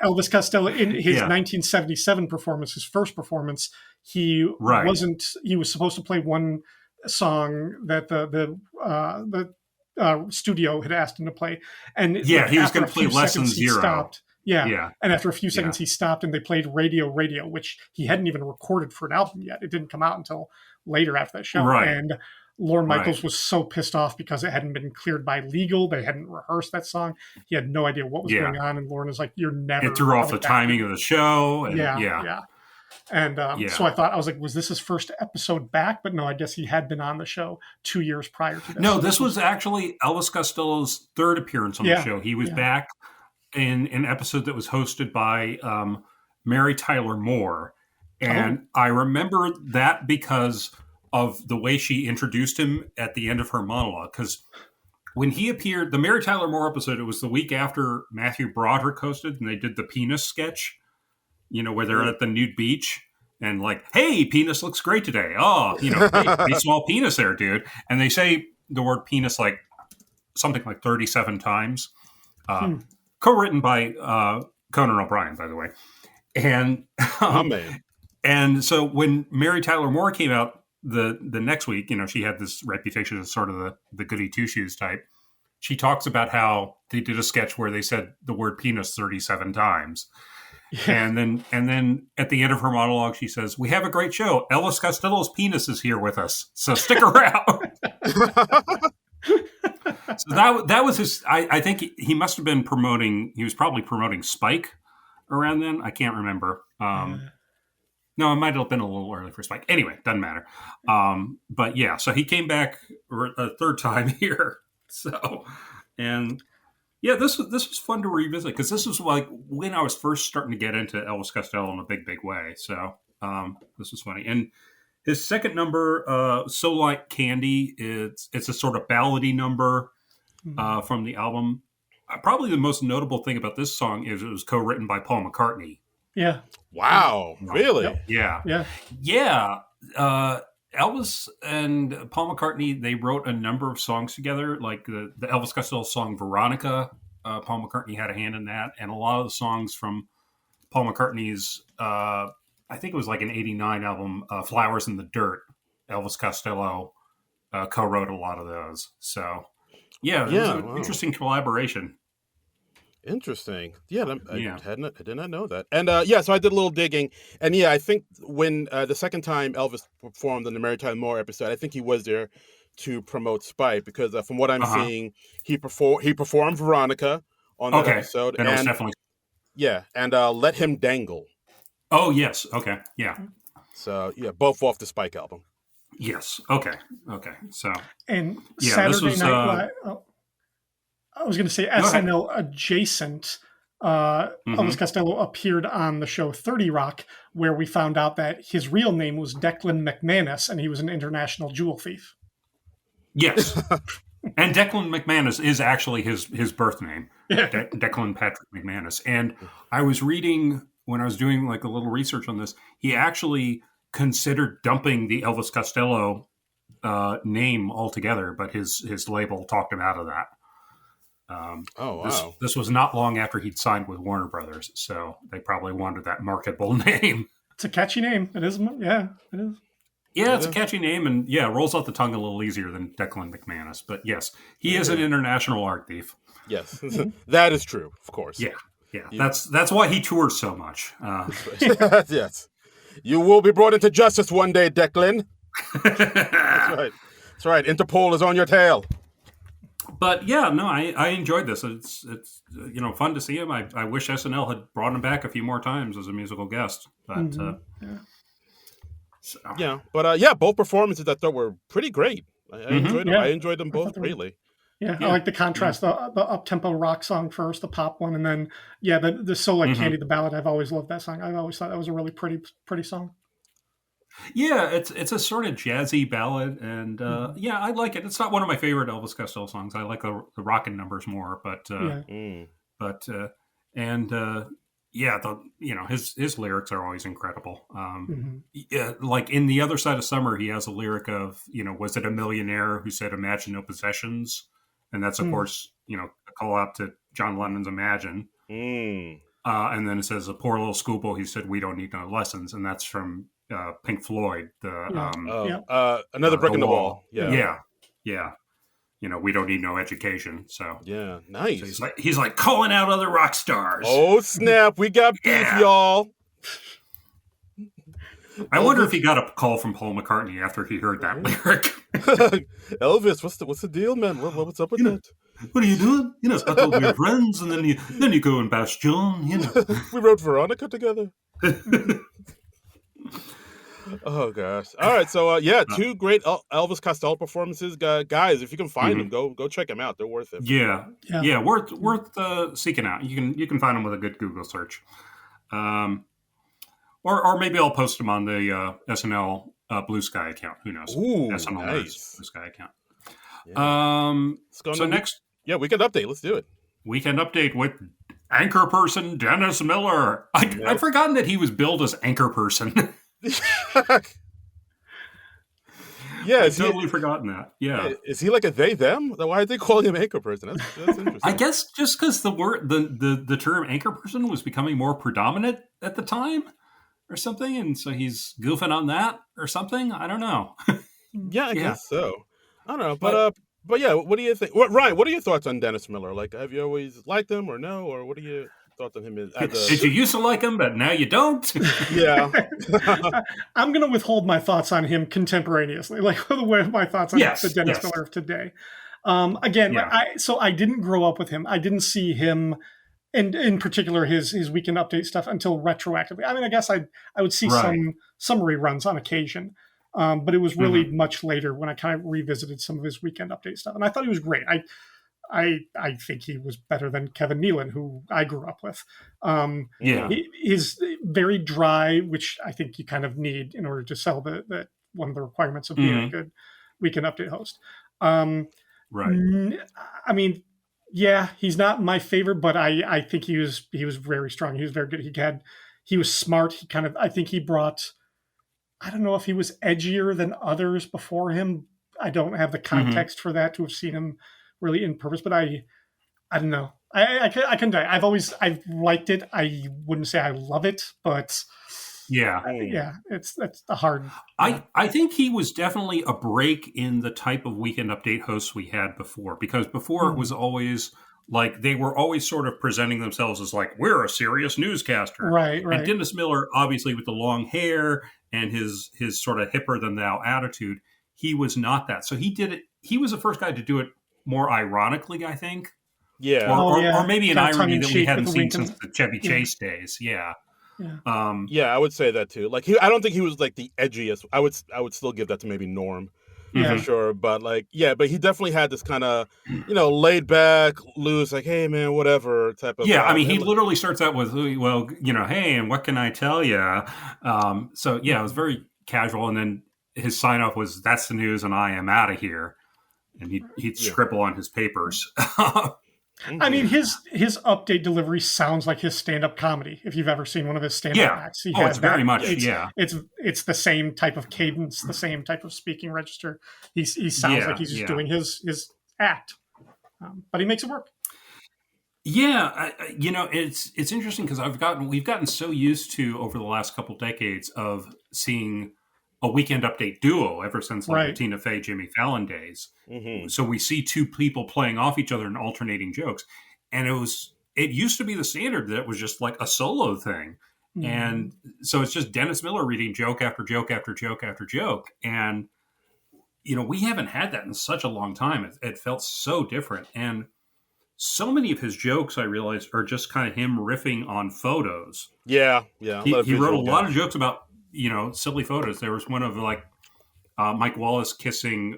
Elvis Costello in his 1977 performance, his first performance, he was supposed to play one song that the studio had asked him to play, and he was going to play Lesson Zero. Stopped. And after a few seconds he stopped and they played Radio, which he hadn't even recorded for an album yet. It didn't come out until later after that show. And Lorne Michaels was so pissed off because it hadn't been cleared by legal. They hadn't rehearsed that song. He had no idea what was going on. And Lorne was like, "You're never." It threw off the timing of the show. And And so I was like, was this his first episode back? But no, I guess he had been on the show 2 years prior to this. No, this was actually Elvis Costello's third appearance on the show. He was back in an episode that was hosted by Mary Tyler Moore. And I remember that because of the way she introduced him at the end of her monologue. Because when he appeared, the Mary Tyler Moore episode, it was the week after Matthew Broderick hosted, and they did the penis sketch, where they're at the nude beach. And like, hey, penis looks great today. Oh, hey, small penis there, dude. And they say the word penis like something like 37 times. Co-written by Conan O'Brien, by the way. And and so when Mary Tyler Moore came out the next week, she had this reputation as sort of the goody two-shoes type. She talks about how they did a sketch where they said the word penis 37 times. And then at the end of her monologue, she says, "We have a great show. Elvis Costello's penis is here with us, so stick around." So that was his. I think he must have been promoting. He was probably promoting Spike around then. I can't remember. No, it might have been a little early for Spike. Anyway, doesn't matter. But yeah, so he came back a third time here. So and. Yeah, this was fun to revisit because this was like when I was first starting to get into Elvis Costello in a big way. So this was funny. And his second number, "So Like Candy," it's a sort of ballady number from the album. Probably the most notable thing about this song is it was co-written by Paul McCartney. Yeah. Wow. Really? Yep. Yeah. Elvis and Paul McCartney, they wrote a number of songs together, like the Elvis Costello song Veronica. Paul McCartney had a hand in that. And a lot of the songs from Paul McCartney's, I think it was like an 89 album, Flowers in the Dirt. Elvis Costello co-wrote a lot of those. So, it was an interesting collaboration. Interesting. Yeah, I did not know that. And so I did a little digging. And I think when the second time Elvis performed in the Mary Tyler Moore episode, I think he was there to promote Spike because from what I'm seeing, he performed Veronica on that episode. And it was definitely... Yeah, and Let Him Dangle. Oh, yes. Okay, yeah. So, both off the Spike album. Yes. Okay. So... And Saturday Night Live... I was going to say SNL adjacent. Elvis Costello appeared on the show 30 Rock, where we found out that his real name was Declan McManus, and he was an international jewel thief. Yes. And Declan McManus is actually his birth name. Yeah. Declan Patrick McManus. And I was reading, when I was doing like a little research on this, he actually considered dumping the Elvis Costello name altogether, but his label talked him out of that. Wow. This was not long after he'd signed with Warner Brothers, so they probably wanted that marketable name. It's a catchy name. It is. Yeah, it is. Yeah, it's a catchy name, and rolls off the tongue a little easier than Declan McManus. But yes, he is an international art thief. Yes, that is true, of course. Yeah. That's why he tours so much. Yes. You will be brought into justice one day, Declan. That's right. Interpol is on your tail. But I enjoyed this. It's fun to see him. I wish SNL had brought him back a few more times as a musical guest. But both performances I thought were pretty great. I enjoyed them. I enjoyed them both greatly. Yeah, I like the contrast, the up-tempo rock song first, the pop one, and then the So Like Candy, the ballad. I've always loved that song. I've always thought that was a really pretty song. Yeah, it's a sort of jazzy ballad, and I like it. It's not one of my favorite Elvis Costello songs. I like the rockin' numbers more, his lyrics are always incredible. Like in The Other Side of Summer, he has a lyric of, was it a millionaire who said "Imagine no possessions," and that's of course a call out to John Lennon's "Imagine." And then it says, "A poor little schoolboy who said we don't need no lessons," and that's from Pink Floyd, Another Brick in the Wall. Yeah. We don't need no education. So nice. So he's like calling out other rock stars. Oh snap! We got beef, y'all. I wonder if he got a call from Paul McCartney after he heard that lyric. Elvis, what's the deal, man? What's up with that? What are you doing? I thought we were friends, and then you go and bash John. We wrote Veronica together. Oh gosh! All right, so two great Elvis Costello performances, guys. If you can find them, go check them out. They're worth it. Yeah, Yeah. yeah, worth seeking out. You can find them with a good Google search, or maybe I'll post them on the SNL Blue Sky account. Who knows? Ooh, SNL nice. Blue Sky account. Yeah. So next, weekend update. Let's do it. Weekend update with anchor person Dennis Miller. I'd forgotten that he was billed as anchor person. Yeah, I've totally forgotten that. Yeah. Is he like a they them? Why are they calling him anchor person? That's interesting. I guess just because the term anchor person was becoming more predominant at the time or something, and so he's goofing on that or something. I don't know. Yeah, I guess so. I don't know, but yeah, what do you think? Ryan, what are your thoughts on Dennis Miller? Like, have you always liked him or no? Or what are your thoughts on him? Did you used to like him, but now you don't? Yeah. I'm going to withhold my thoughts on him contemporaneously, like my thoughts on the Dennis Miller of today. Again, I didn't grow up with him. I didn't see him, and in particular his weekend update stuff until retroactively. I mean, I guess I would see some reruns on occasion. But it was really much later when I kind of revisited some of his weekend update stuff, and I thought he was great. I think he was better than Kevin Nealon, who I grew up with. He's very dry, which I think you kind of need in order to sell the one of the requirements of being a good weekend update host. I mean, yeah, he's not my favorite, but I think he was very strong. He was very good. He was smart. I think he brought. I don't know if he was edgier than others before him. I don't have the context for that to have seen him really in purpose, but I don't know. I can die. I've liked it. I wouldn't say I love it, but it's a hard. I think he was definitely a break in the type of weekend update hosts we had before, because before it was always like they were always sort of presenting themselves as like, we're a serious newscaster. Right. And Dennis Miller, obviously with the long hair and his sort of hipper than thou attitude, he was not that. So he did it. He was the first guy to do it more ironically, I think. Yeah. Or maybe an irony that we hadn't seen since the Chevy Chase days. Yeah. I would say that too. Like I don't think he was like the edgiest. I would still give that to maybe Norm. For sure, but but he definitely had this kind of, laid back, loose, like, hey man, whatever type of. Yeah, I mean, he literally starts out with, well, hey, and what can I tell you? So yeah, it was very casual, and then his sign off was, "That's the news, and I am out of here," and he'd scribble on his papers. I mean, his update delivery sounds like his stand-up comedy. If you've ever seen one of his stand-up acts, it's very much. It's the same type of cadence, the same type of speaking register. He sounds like he's just doing his act, but he makes it work. Yeah, it's interesting because we've gotten so used to over the last couple decades of seeing a weekend update duo ever since the Tina Fey, Jimmy Fallon days. So we see two people playing off each other and alternating jokes. And it used to be the standard that it was just like a solo thing. And so it's just Dennis Miller reading joke after joke after joke after joke. And, we haven't had that in such a long time. It felt so different. And so many of his jokes, I realized, are just kind of him riffing on photos. Yeah. He wrote a lot of jokes about, silly photos. There was one of like Mike Wallace kissing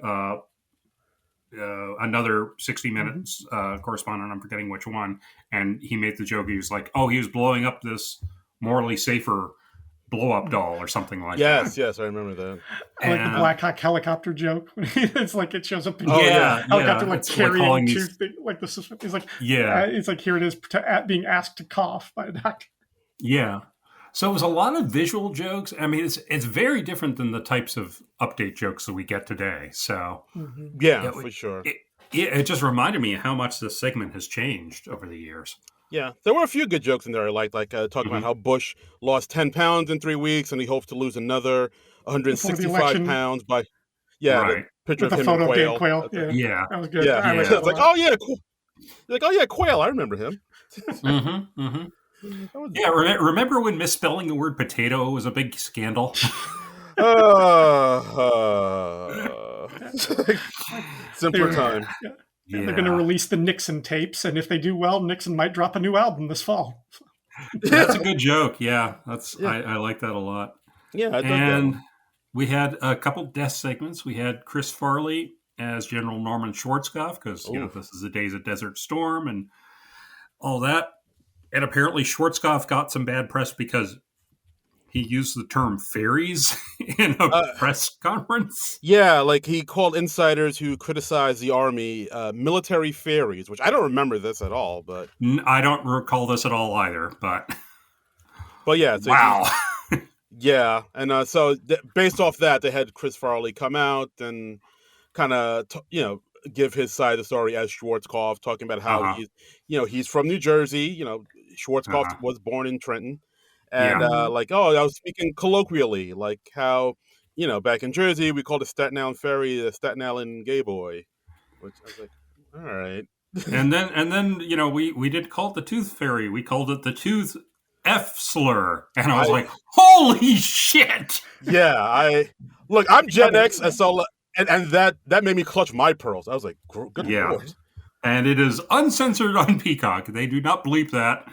another 60 Minutes correspondent. I'm forgetting which one. And he made the joke. He was like, oh, he was blowing up this morally safer blow-up doll or something like that. Yes, I remember that. I like the Black Hawk helicopter joke. It's like it shows up in helicopter like carrying two things. Like this is, it's like it's like here it is being asked to cough by a doctor. Yeah. So it was a lot of visual jokes. I mean, it's very different than the types of update jokes that we get today. So for sure. It just reminded me how much this segment has changed over the years. Yeah, there were a few good jokes in there. I liked, talking about how Bush lost 10 pounds in 3 weeks, and he hopes to lose another 165 pounds by. The picture with of him photo and Quail. of Quail. Yeah, that was good. Yeah, it's like, oh yeah, cool. Like, oh yeah, Quail. I remember him. Yeah, remember when misspelling the word potato was a big scandal? Simpler time. Yeah. They're going to release the Nixon tapes, and if they do well, Nixon might drop a new album this fall. That's a good joke. Yeah, I like that a lot. Yeah, I and We had a couple death segments. We had Chris Farley as General Norman Schwarzkopf, because this is the days of Desert Storm and all that. And apparently Schwarzkopf got some bad press because he used the term fairies in a press conference. Yeah, like he called insiders who criticized the army military fairies, which I don't remember this at all. But I don't recall this at all either. But yeah, so wow. Yeah, and so based off that, they had Chris Farley come out and kind of give his side of the story as Schwarzkopf, talking about how he's from New Jersey. Schwarzkopf was born in Trenton. And I was speaking colloquially, like how, back in Jersey, we called the Staten Island Ferry the Staten Island Gay Boy, which I was like, all right. and then we did call it the Tooth Fairy. We called it the Tooth F slur. And I was like, holy shit. Yeah, I'm Gen X, and so and that made me clutch my pearls. I was like, good Lord. And it is uncensored on Peacock. They do not bleep that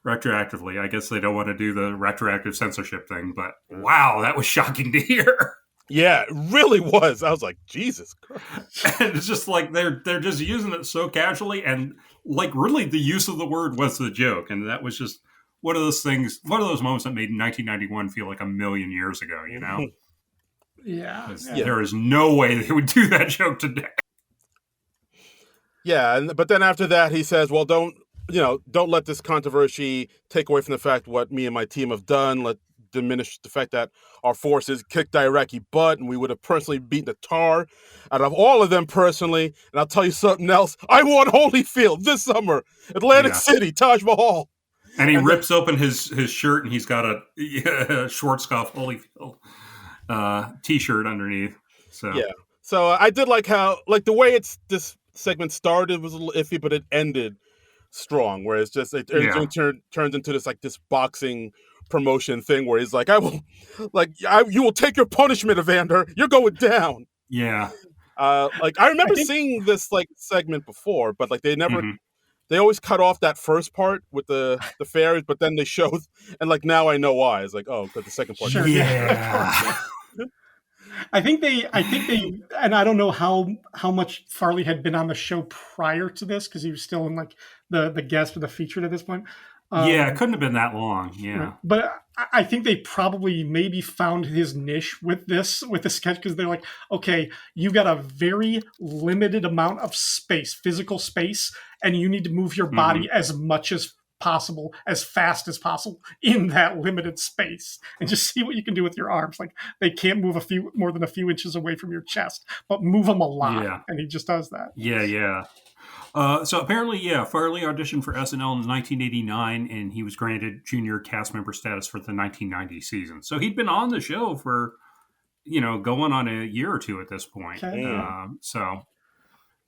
retroactively. I guess they don't want to do the retroactive censorship thing, but wow, that was shocking to hear. Yeah, it really was. I was like, Jesus Christ. And it's just like they're just using it so casually, and like really the use of the word was the joke, and that was just one of those moments that made 1991 feel like a million years ago, Yeah. There is no way they would do that joke today. Yeah, but then after that he says, well, don't let this controversy take away from the fact what me and my team have done. Let diminish the fact that our forces kicked the Iraqi butt, and we would have personally beaten the tar out of all of them personally. And I'll tell you something else. I won Holyfield this summer, Atlantic City, Taj Mahal. And he rips open his shirt, and he's got a Schwarzkopf Holyfield T-shirt underneath. So yeah. So I did like how the way this segment started was a little iffy, but it ended strong, where it's just turns into this boxing promotion thing where he's like, you will take your punishment, Evander. You're going down. Yeah. I remember seeing this segment before, but they never they always cut off that first part with the fairies, but then they showed, and now I know why. It's like, oh, but the second part. Sure, yeah. I think they, and I don't know how much Farley had been on the show prior to this, because he was still in the guest or the featured at this point. It couldn't have been that long. Yeah, but I think they probably maybe found his niche with the sketch, because they're like, okay, you got a very limited amount of space, physical space, and you need to move your body as much as possible, as fast as possible in that limited space, and just see what you can do with your arms. They can't move more than a few inches away from your chest, but move them a lot, and he just does that. Yeah. So apparently, Farley auditioned for SNL in 1989, and he was granted junior cast member status for the 1990 season. So he'd been on the show for, going on a year or two at this point. Okay. So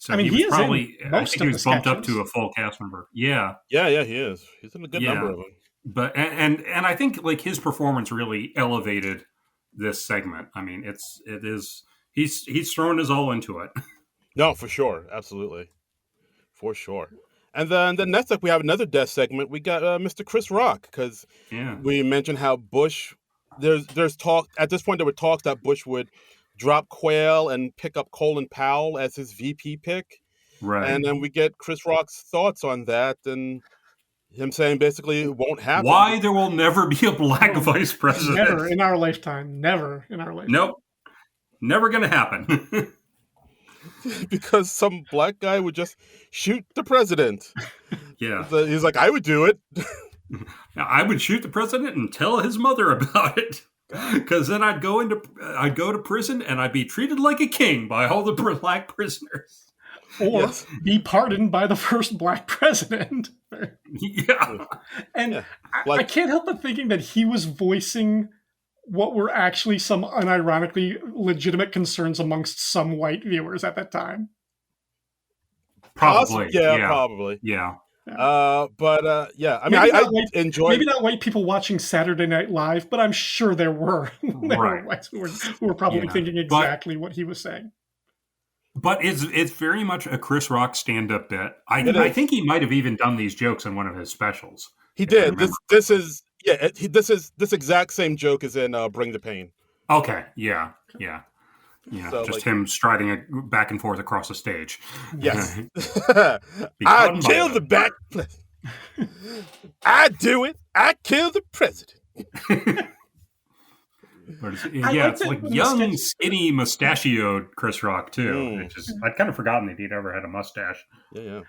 I mean, he was probably, I think he was bumped up to a full cast member. Yeah. Yeah, he is. He's in a good number of them. But and I think his performance really elevated this segment. I mean, he's thrown his all into it. No, for sure, absolutely. For sure. And then next up, we have another death segment. We got Mr. Chris Rock, because we mentioned how Bush, there's talk, at this point there were talks that Bush would drop Quayle and pick up Colin Powell as his VP pick. Right. And then we get Chris Rock's thoughts on that, and him saying basically it won't happen. Why there will never be a black vice president. Never in our lifetime. Never in our lifetime. Nope. Never going to happen. Because some black guy would just shoot the president. Yeah. He's like, I would do it. I would shoot the president and tell his mother about it. Because then I'd go to prison, and I'd be treated like a king by all the black prisoners. Or be pardoned by the first black president. Yeah. And I can't help but thinking that he was voicing what were actually some unironically legitimate concerns amongst some white viewers at that time. Probably. Probably. Yeah. I mean, I enjoy. Maybe not white people watching Saturday Night Live, but I'm sure there were whites who were probably thinking exactly what he was saying. But it's very much a Chris Rock stand-up bit. I think he might have even done these jokes in one of his specials. He did. This exact same joke is in Bring the Pain. Okay, yeah. So Just like, him striding back and forth across the stage. yes, I Become kill the back. I do it. I kill the president. But I it's that like when the young, sketches skinny, mustachioed Chris Rock too. Mm. It just I'd kind of forgotten that he'd ever had a mustache. Yeah.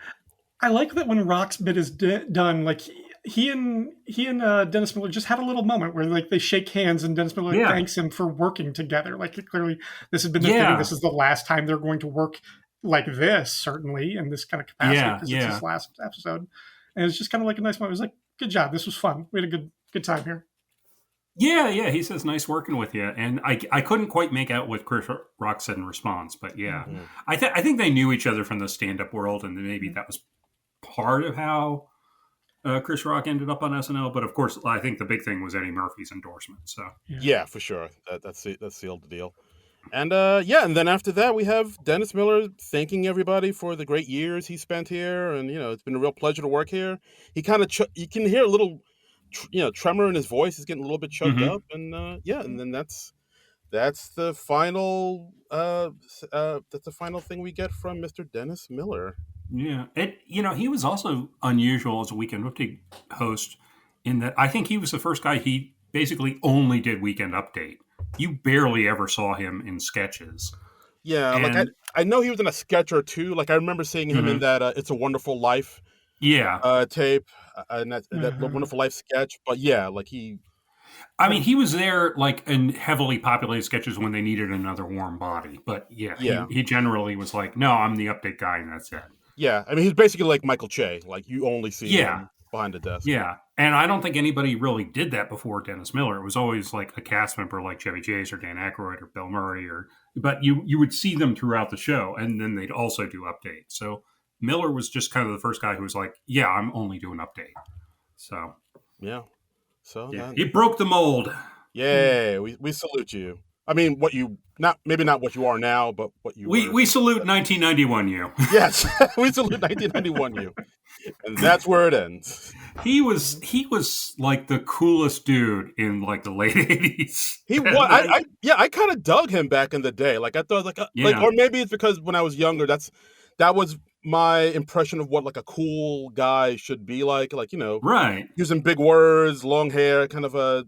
I like that when Rock's bit is done, like he and Dennis Miller just had a little moment where like they shake hands and Dennis Miller Yeah, thanks him for working together. Like clearly this has been their thing. yeah, This is the last time they're going to work like this, certainly in this kind of capacity yeah, because it's yeah. his last episode. And it's just kind of like a nice moment. It was like, good job. This was fun. We had a good time here. Yeah. He says, "Nice working with you," and I couldn't quite make out what Chris Rock said in response, but yeah, Mm-hmm. I think they knew each other from the stand up world, and maybe that was part of how Chris Rock ended up on SNL. But of course, I think the big thing was Eddie Murphy's endorsement. So Yeah, for sure. That sealed the deal. And and then after that we have Dennis Miller thanking everybody for the great years he spent here, and it's been a real pleasure to work here. He kind of you can hear a little tremor in his voice. He's getting a little bit choked up, and and then that's the final thing we get from Mr. Dennis Miller. yeah, he was also unusual as a Weekend Update host in that I think he was the first guy. He basically only did Weekend Update. You barely ever saw him in sketches. Yeah, like And I know he was in a sketch or two. Like I remember seeing him in that "It's a Wonderful Life" yeah, tape, and that Wonderful Life sketch. But yeah, like I mean, he was there like in heavily populated sketches when they needed another warm body. But yeah, yeah, he generally was like, no, I'm the update guy, and that's it. yeah. I mean, he's basically like Michael Che. Like you only see Yeah, him behind the desk. yeah. And I don't think anybody really did that before Dennis Miller. It was always like a cast member like Chevy Chase or Dan Aykroyd or Bill Murray, but you would see them throughout the show, and then they'd also do update. So Miller was just kind of the first guy who was like, yeah, I'm only doing update. So Yeah. So yeah, he broke the mold. yay, we salute you. I mean, maybe not what you are now, but what you were. We salute 1991 you. Yes, we salute 1991 you, and that's where it ends. He was like the coolest dude in like the late 80s. He was. I kind of dug him back in the day. Like I thought, like or maybe it's because when I was younger, that was my impression of what like a cool guy should be like. Like right, using big words, long hair, kind of a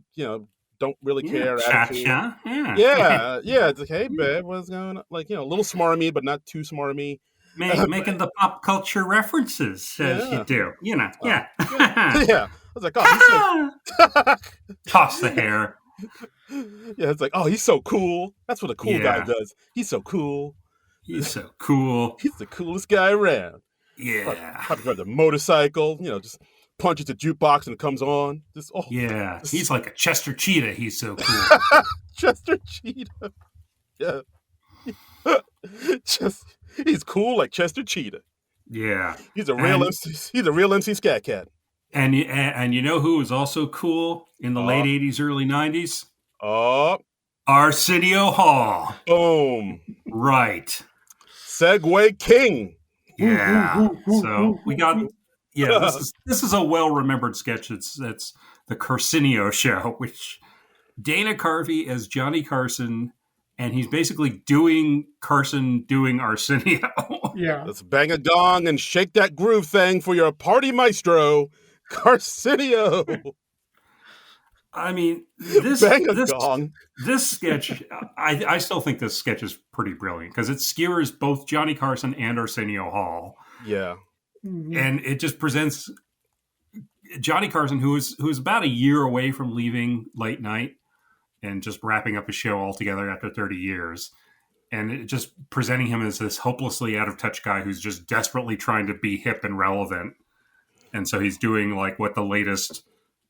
don't really care attitude. Yeah. It's like, hey, babe, what's going on? Like, a little smarmy, but not too smarmy. Making the pop culture references as you do. Yeah. Yeah. I was like, oh, toss the hair. Yeah, it's like, oh, he's so cool. That's what a cool guy does. He's so cool. He's so cool. He's the coolest guy around. Yeah. Probably ride the motorcycle, just punches the jukebox and it comes on. He's like a Chester Cheetah. He's so cool. Chester Cheetah. Yeah. He's cool like Chester Cheetah. Yeah. He's a real MC Scat Cat. And you know who was also cool in the late 80s, early 90s? Arsenio Hall. Boom. Right. Segway King. Yeah. So we got this is a well-remembered sketch. It's the Carcinio Show, which Dana Carvey as Johnny Carson, and he's basically doing Carson doing Arsenio. Yeah. Let's bang a gong and shake that groove thing for your party maestro, Carcinio. I mean, gong. This sketch, I still think this sketch is pretty brilliant because it skewers both Johnny Carson and Arsenio Hall. Yeah. And it just presents Johnny Carson, who's about a year away from leaving late night and just wrapping up his show altogether after 30 years. And it just presenting him as this hopelessly out of touch guy who's just desperately trying to be hip and relevant. And so he's doing like what the latest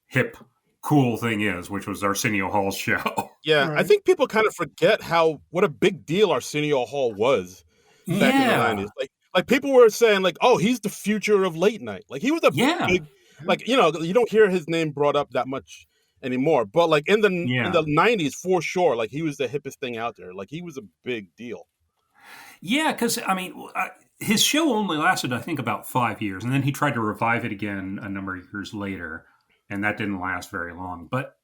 hip, cool thing is, which was Arsenio Hall's show. Yeah, right. I think people kind of forget what a big deal Arsenio Hall was back in the 90s. Like people were saying like, oh, he's the future of late night. Like he was a big, like, you don't hear his name brought up that much anymore. But like in the 90s, for sure, like he was the hippest thing out there. Like he was a big deal. Yeah, because I mean, his show only lasted, I think, about 5 years. And then he tried to revive it again a number of years later. And that didn't last very long. But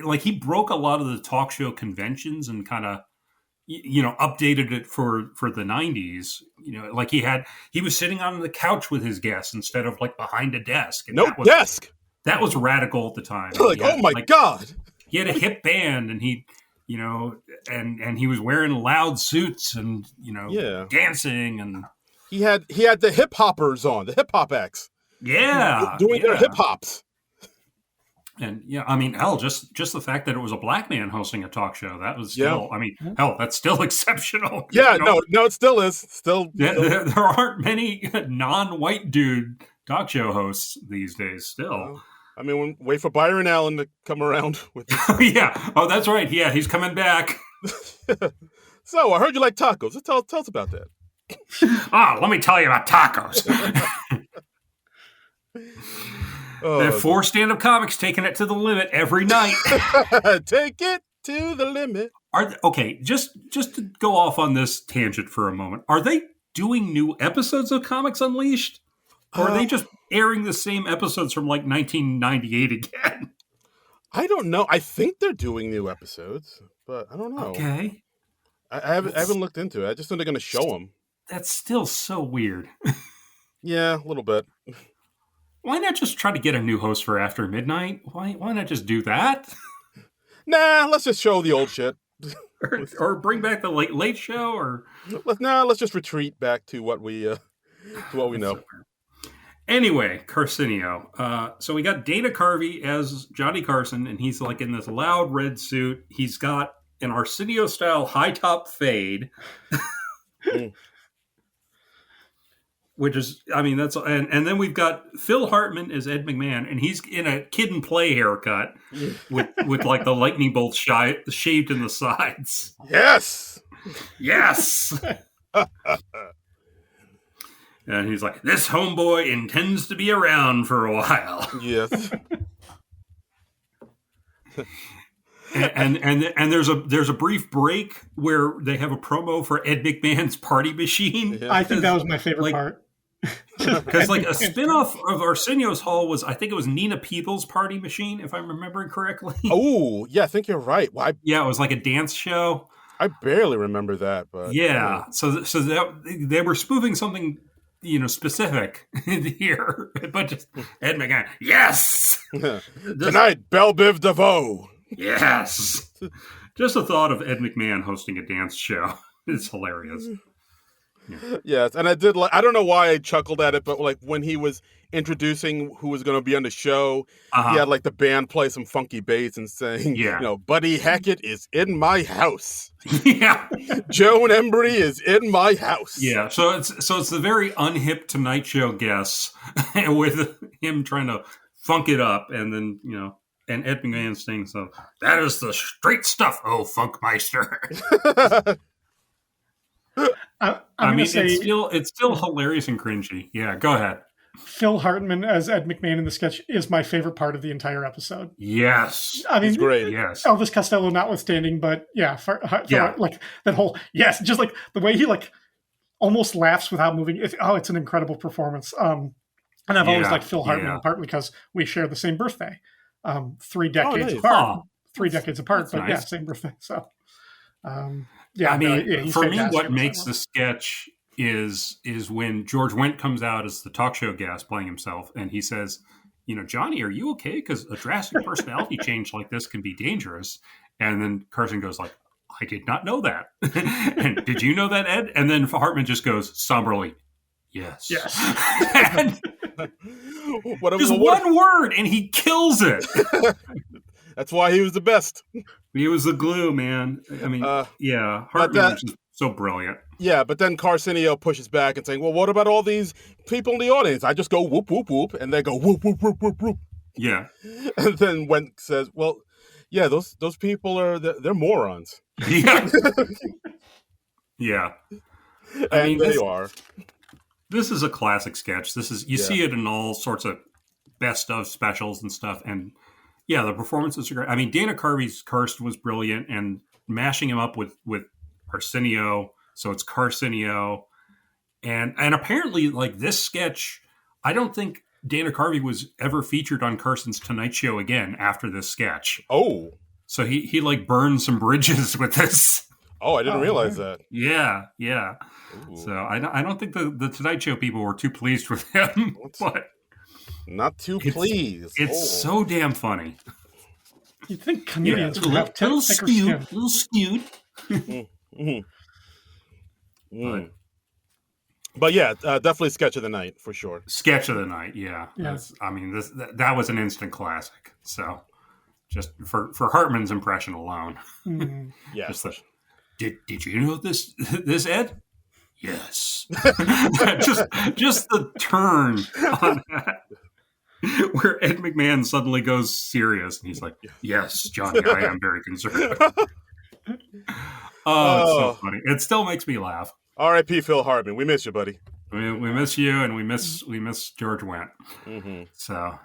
like he broke a lot of the talk show conventions and kind of, you know, updated it for the 90s. You know, like he was sitting on the couch with his guests instead of like behind a desk. And desk. That was radical at the time. Like, oh my God. He had a hip band, and he, you know, and he was wearing loud suits and, you know, dancing, and he had the hip hoppers on, the hip hop acts. Yeah. Doing their hip hops. And yeah, I mean, hell, just the fact that it was a black man hosting a talk show, that was still, I mean, hell, that's still exceptional. Yeah, you know? no, it still is. Still. There aren't many non-white dude talk show hosts these days still. I mean, wait for Byron Allen to come around with yeah. Oh, that's right. Yeah, he's coming back. So, I heard you like tacos. Tell us about that. Let me tell you about tacos. There are 4 stand-up comics taking it to the limit every night. Take it to the limit. Okay, just to go off on this tangent for a moment, are they doing new episodes of Comics Unleashed? Or are they just airing the same episodes from like 1998 again? I don't know. I think they're doing new episodes, but I don't know. Okay. I haven't looked into it. I just know they're going to show them. That's still so weird. Yeah, a little bit. Why not just try to get a new host for After Midnight? Why not just do that? Nah, let's just show the old shit. or bring back the late show, or let's just retreat back to what we know. Anyway, Carcinio. So we got Dana Carvey as Johnny Carson, and he's like in this loud red suit. He's got an Arsenio style high top fade. Which is, I mean, that's, and then we've got Phil Hartman as Ed McMahon, and he's in a Kid and Play haircut with like the lightning bolts shaved in the sides. Yes. And he's like, this homeboy intends to be around for a while. Yes. And there's a brief break where they have a promo for Ed McMahon's Party Machine. Yeah. I think that was my favorite part. Because like a spinoff of Arsenio's Hall was, I think it was Nina Peoples' Party Machine, if I'm remembering correctly. Oh, yeah, I think you're right. Well, it was like a dance show. I barely remember that, but yeah. So that they were spoofing something, you know, specific here, but just Ed McMahon. Yes. Tonight, Belle Biv DeVoe. Yes. Just the thought of Ed McMahon hosting a dance show is hilarious. Yeah. Yes, and I don't know why I chuckled at it, but like when he was introducing who was going to be on the show, he had like the band play some funky bass and saying, you know, Buddy Hackett is in my house. Yeah. Joan Embry is in my house. Yeah. So it's the very unhip Tonight Show guess with him trying to funk it up, and then, you know, and Ed McMahon saying, so that is the straight stuff, oh Funkmeister. I mean, it's still hilarious and cringy. Yeah, go ahead. Phil Hartman as Ed McMahon in the sketch is my favorite part of the entire episode. Yes, I mean, it's great. Yes, Elvis Costello notwithstanding, but like that whole just like the way he like almost laughs without moving. It's an incredible performance. And I've always liked Phil Hartman, partly because we share the same birthday, 3 decades apart. 3 decades apart, but nice. Same birthday. So. I mean, for me, what makes the sketch is when George Wendt comes out as the talk show guest playing himself, and he says, you know, Johnny, are you okay? Because a drastic personality change like this can be dangerous. And then Carson goes like, I did not know that. And did you know that, Ed? And then Hartman just goes somberly, yes. And just one word, and he kills it. That's why he was the best. He was the glue, man. I mean, Hartman was just so brilliant. Yeah, but then Carcinio pushes back and saying, well, what about all these people in the audience? I just go whoop, whoop, whoop, and they go whoop, whoop, whoop, whoop, whoop. Yeah. And then Wendt says, well, yeah, those people they're morons. Yeah. Yeah. I mean, they are. This is a classic sketch. You see it in all sorts of best of specials and stuff, and yeah, the performances are great. I mean, Dana Carvey's Karst was brilliant, and mashing him up with Arsenio, so it's Carcinio. And apparently, like, this sketch, I don't think Dana Carvey was ever featured on Carson's Tonight Show again after this sketch. Oh. So he like burned some bridges with this. Oh, I didn't realize that. Yeah. Ooh. So I don't think the Tonight Show people were too pleased with him, but not too pleased. It's so damn funny. You'd think comedians would have a little skewed. But yeah, definitely sketch of the night for sure. Sketch of the night, yeah. I mean, that was an instant classic. So, just for Hartman's impression alone, yeah. Did you know this Ed? Yes. just the turn on that, where Ed McMahon suddenly goes serious, and he's like, "Yes, Johnny, I am very concerned." Oh, it's so funny. It still makes me laugh. R.I.P. Phil Hartman. We miss you, buddy. We miss you, and we miss George Wendt. Mm-hmm. So,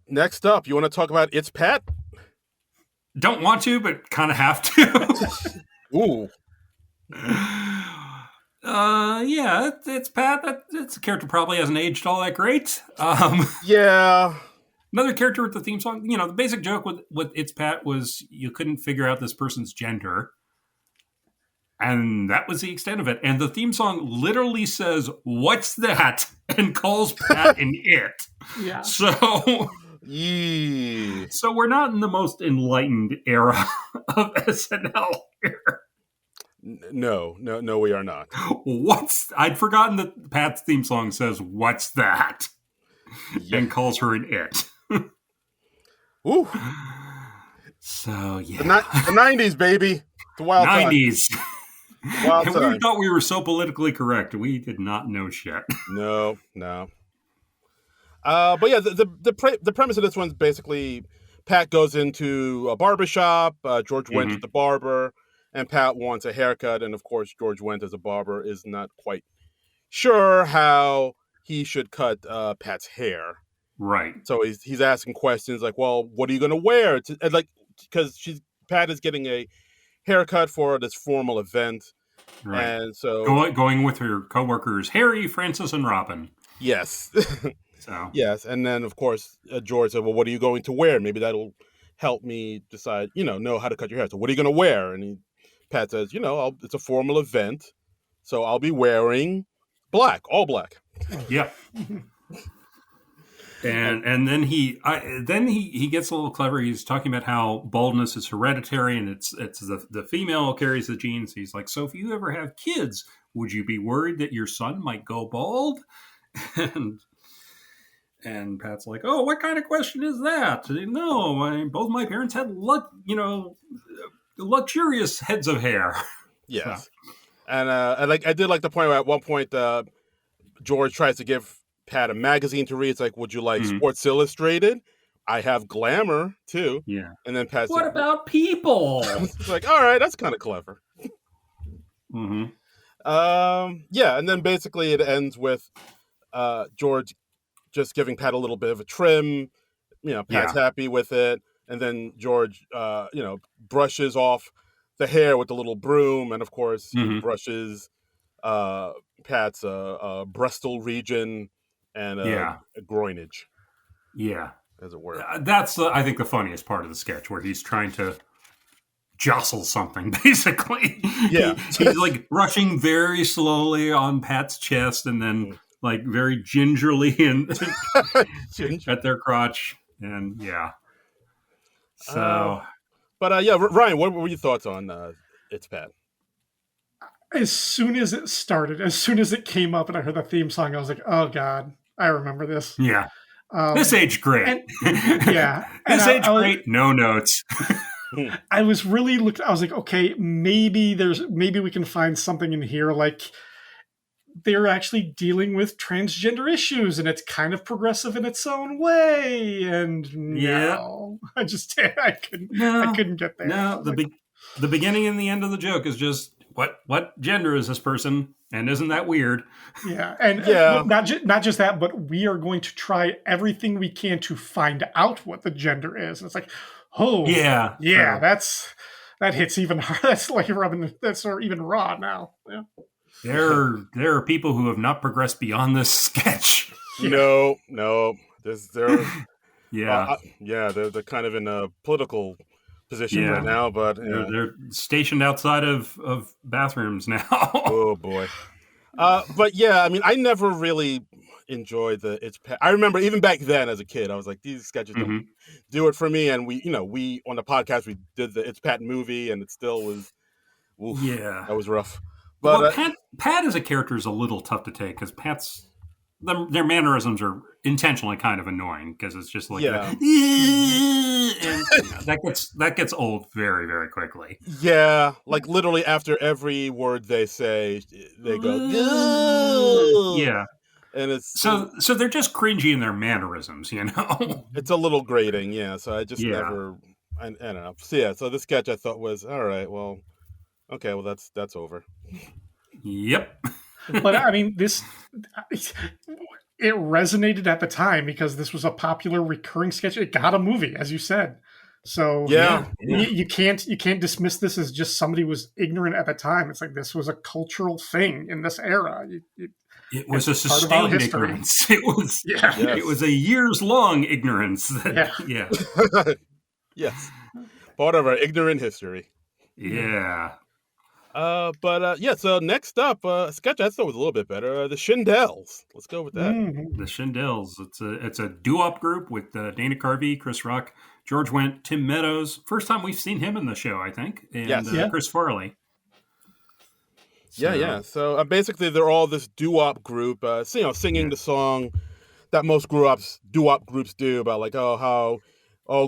next up, you want to talk about It's Pat? Don't want to, but kind of have to. Ooh. Yeah, it's Pat. It's a character probably hasn't aged all that great. Yeah. Another character with the theme song. You know, the basic joke with It's Pat was you couldn't figure out this person's gender. And that was the extent of it. And the theme song literally says, "What's that?" and calls Pat an it. Yeah. So, yeah. So we're not in the most enlightened era of SNL here. No, we are not. I'd forgotten that Pat's theme song says, "What's that?" Yeah. And calls her an it. Ooh. So, yeah. The 90s, baby. The wild 90s. Wild and time. we thought we were so politically correct. We did not know shit. No. But yeah, the premise of this one's basically Pat goes into a barbershop. George Wendt is the barber, and Pat wants a haircut. And of course, George Wendt as a barber is not quite sure how he should cut Pat's hair. Right. So he's asking questions like, "Well, what are you going to wear?" Because Pat is getting a haircut for this formal event, right. And so going with her coworkers Harry, Francis, and Robin. Yes. So yes, and then of course George said, "Well, what are you going to wear? Maybe that'll help me decide, know how to cut your hair. So what are you going to wear?" And Pat says, "It's a formal event, so I'll be wearing black, all black." Yeah. And then he gets a little clever. He's talking about how baldness is hereditary, and it's the female carries the genes. He's like, "So if you ever have kids, would you be worried that your son might go bald?" And Pat's like, "Oh, what kind of question is that? No, both my parents had luxurious heads of hair." Yes, so. And I did like the point where at one point George tries to give Pat a magazine to read. It's like, "Would you like Sports Illustrated? I have Glamour too." Yeah. And then Pat's "What about People?" It's like, all right, that's kind of clever. Mm-hmm. Yeah, and then basically it ends with George just giving Pat a little bit of a trim. Pat's happy with it, and then George, brushes off the hair with the little broom, and of course he brushes Pat's Bristol region and a groinage. Yeah, as it were. That's I think the funniest part of the sketch, where he's trying to jostle something, basically. Yeah, he's like rushing very slowly on Pat's chest, and then like very gingerly at their crotch, and So, Ryan, what were your thoughts on It's Pat? As soon as it started, as soon as it came up and I heard the theme song, I was like, "Oh God, I remember this." Yeah, this age great. This age great. No notes. I was really I was like, okay, maybe we can find something in here, like they're actually dealing with transgender issues, and it's kind of progressive in its own way. And no, I couldn't get there. No, the beginning and the end of the joke is just what gender is this person, and isn't that weird? Yeah, and not just that, but we are going to try everything we can to find out what the gender is. And it's like, oh yeah, that hits even hard. That's like rubbing. That's even raw now. Yeah. There are people who have not progressed beyond this sketch. No. They're Yeah. they're kind of in a political position right now, but they're stationed outside of bathrooms now. Oh boy. But yeah, I mean, I never really enjoyed the It's Pat. I remember even back then as a kid, I was like, these sketches don't do it for me. And we on the podcast we did the It's Pat movie, and it still was. Oof, yeah, that was rough. But Pat as a character is a little tough to take because their mannerisms are intentionally kind of annoying because it's just like and that gets old very, very quickly. Yeah, like literally after every word they say, they go yeah, and it's so they're just cringy in their mannerisms, It's a little grating, yeah. So I just never, I don't know. So yeah, so the sketch I thought was all right. Well, okay, well that's over. Yep. But I mean, it resonated at the time because this was a popular recurring sketch. It got a movie, as you said. So you can't dismiss this as just somebody was ignorant at the time. It's like this was a cultural thing in this era. It was a sustained ignorance. It was a years-long ignorance. Yes, part of our ignorant history. Yeah. So next up, a sketch I thought was a little bit better. The Shindels. Let's go with that. The Shindels. It's a doo-wop group with Dana Carvey, Chris Rock, George Wendt, Tim Meadows. First time we've seen him in the show, I think. And Chris Farley. So, So basically, they're all this doo-wop group, singing the song that most doo-wop groups do about like, oh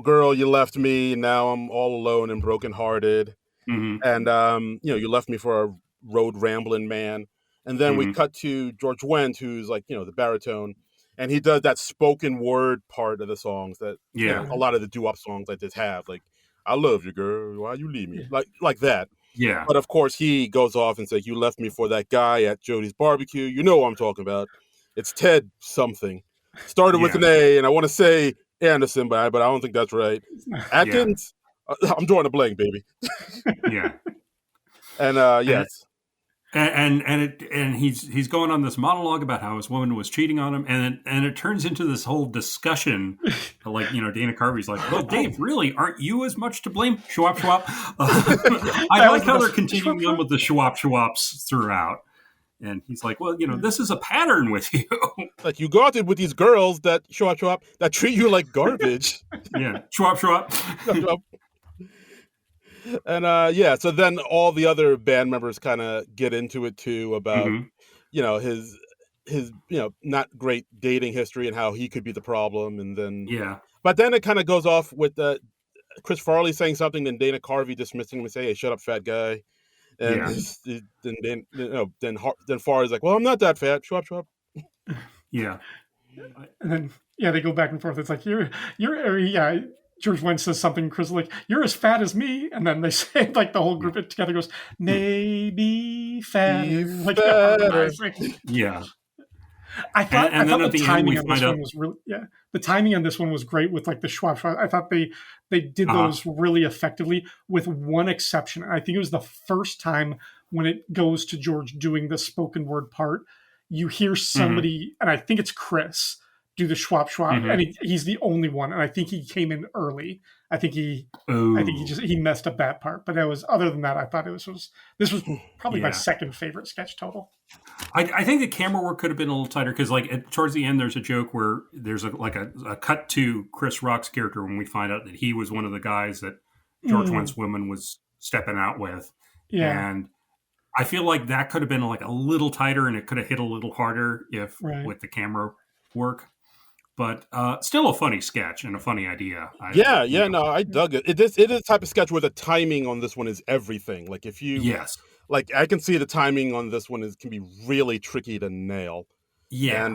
girl, you left me, and now I'm all alone and brokenhearted. And you left me for a road rambling man. And then we cut to George Wendt, who's like, the baritone, and he does that spoken word part of the songs that a lot of the doo-wop songs like this have, like, I love you, girl, why you leave me, like that. Yeah. But of course he goes off and says, you left me for that guy at Jody's barbecue. You know what I'm talking about. It's Ted something. Started with an A, and I want to say Anderson, but I don't think that's right. Atkins. I'm drawing a blank, baby. Yeah. And yes. And he's going on this monologue about how his woman was cheating on him, and it turns into this whole discussion. Like, Dana Carvey's like, well, Dave, really, aren't you as much to blame? Schwab. I like how they're continuing on with the schwops throughout. And he's like, well, this is a pattern with you. Like, you got it with these girls that schwab that treat you like garbage. Yeah, schwab. And so then all the other band members kind of get into it too about his not great dating history and how he could be the problem, and then but then it kind of goes off with Chris Farley saying something, then Dana Carvey dismissing him and saying, hey, shut up, fat guy. And then Farley's like, well, I'm not that fat, schwab. And then they go back and forth. It's like you're George Wendt says something, Chris like, you're as fat as me. And then they say, like, the whole group together goes, maybe fat. Like, yeah. I thought the timing on this one was really, the timing on this one was great with like the schwab. I thought they did those really effectively, with one exception. I think it was the first time when it goes to George doing the spoken word part, you hear somebody, and I think it's Chris, do the schwab, and he's the only one, and I think he came in early. I think he messed up that part, but other than that, I thought this was probably my second favorite sketch total. I think the camera work could have been a little tighter because, like, towards the end, there's a joke where there's a cut to Chris Rock's character when we find out that he was one of the guys that George Wendt's woman was stepping out with, and I feel like that could have been like a little tighter, and it could have hit a little harder with the camera work. But still a funny sketch and a funny idea. I dug it. It is a type of sketch where the timing on this one is everything. Like, if you like, I can see the timing on this one can be really tricky to nail. Yeah. And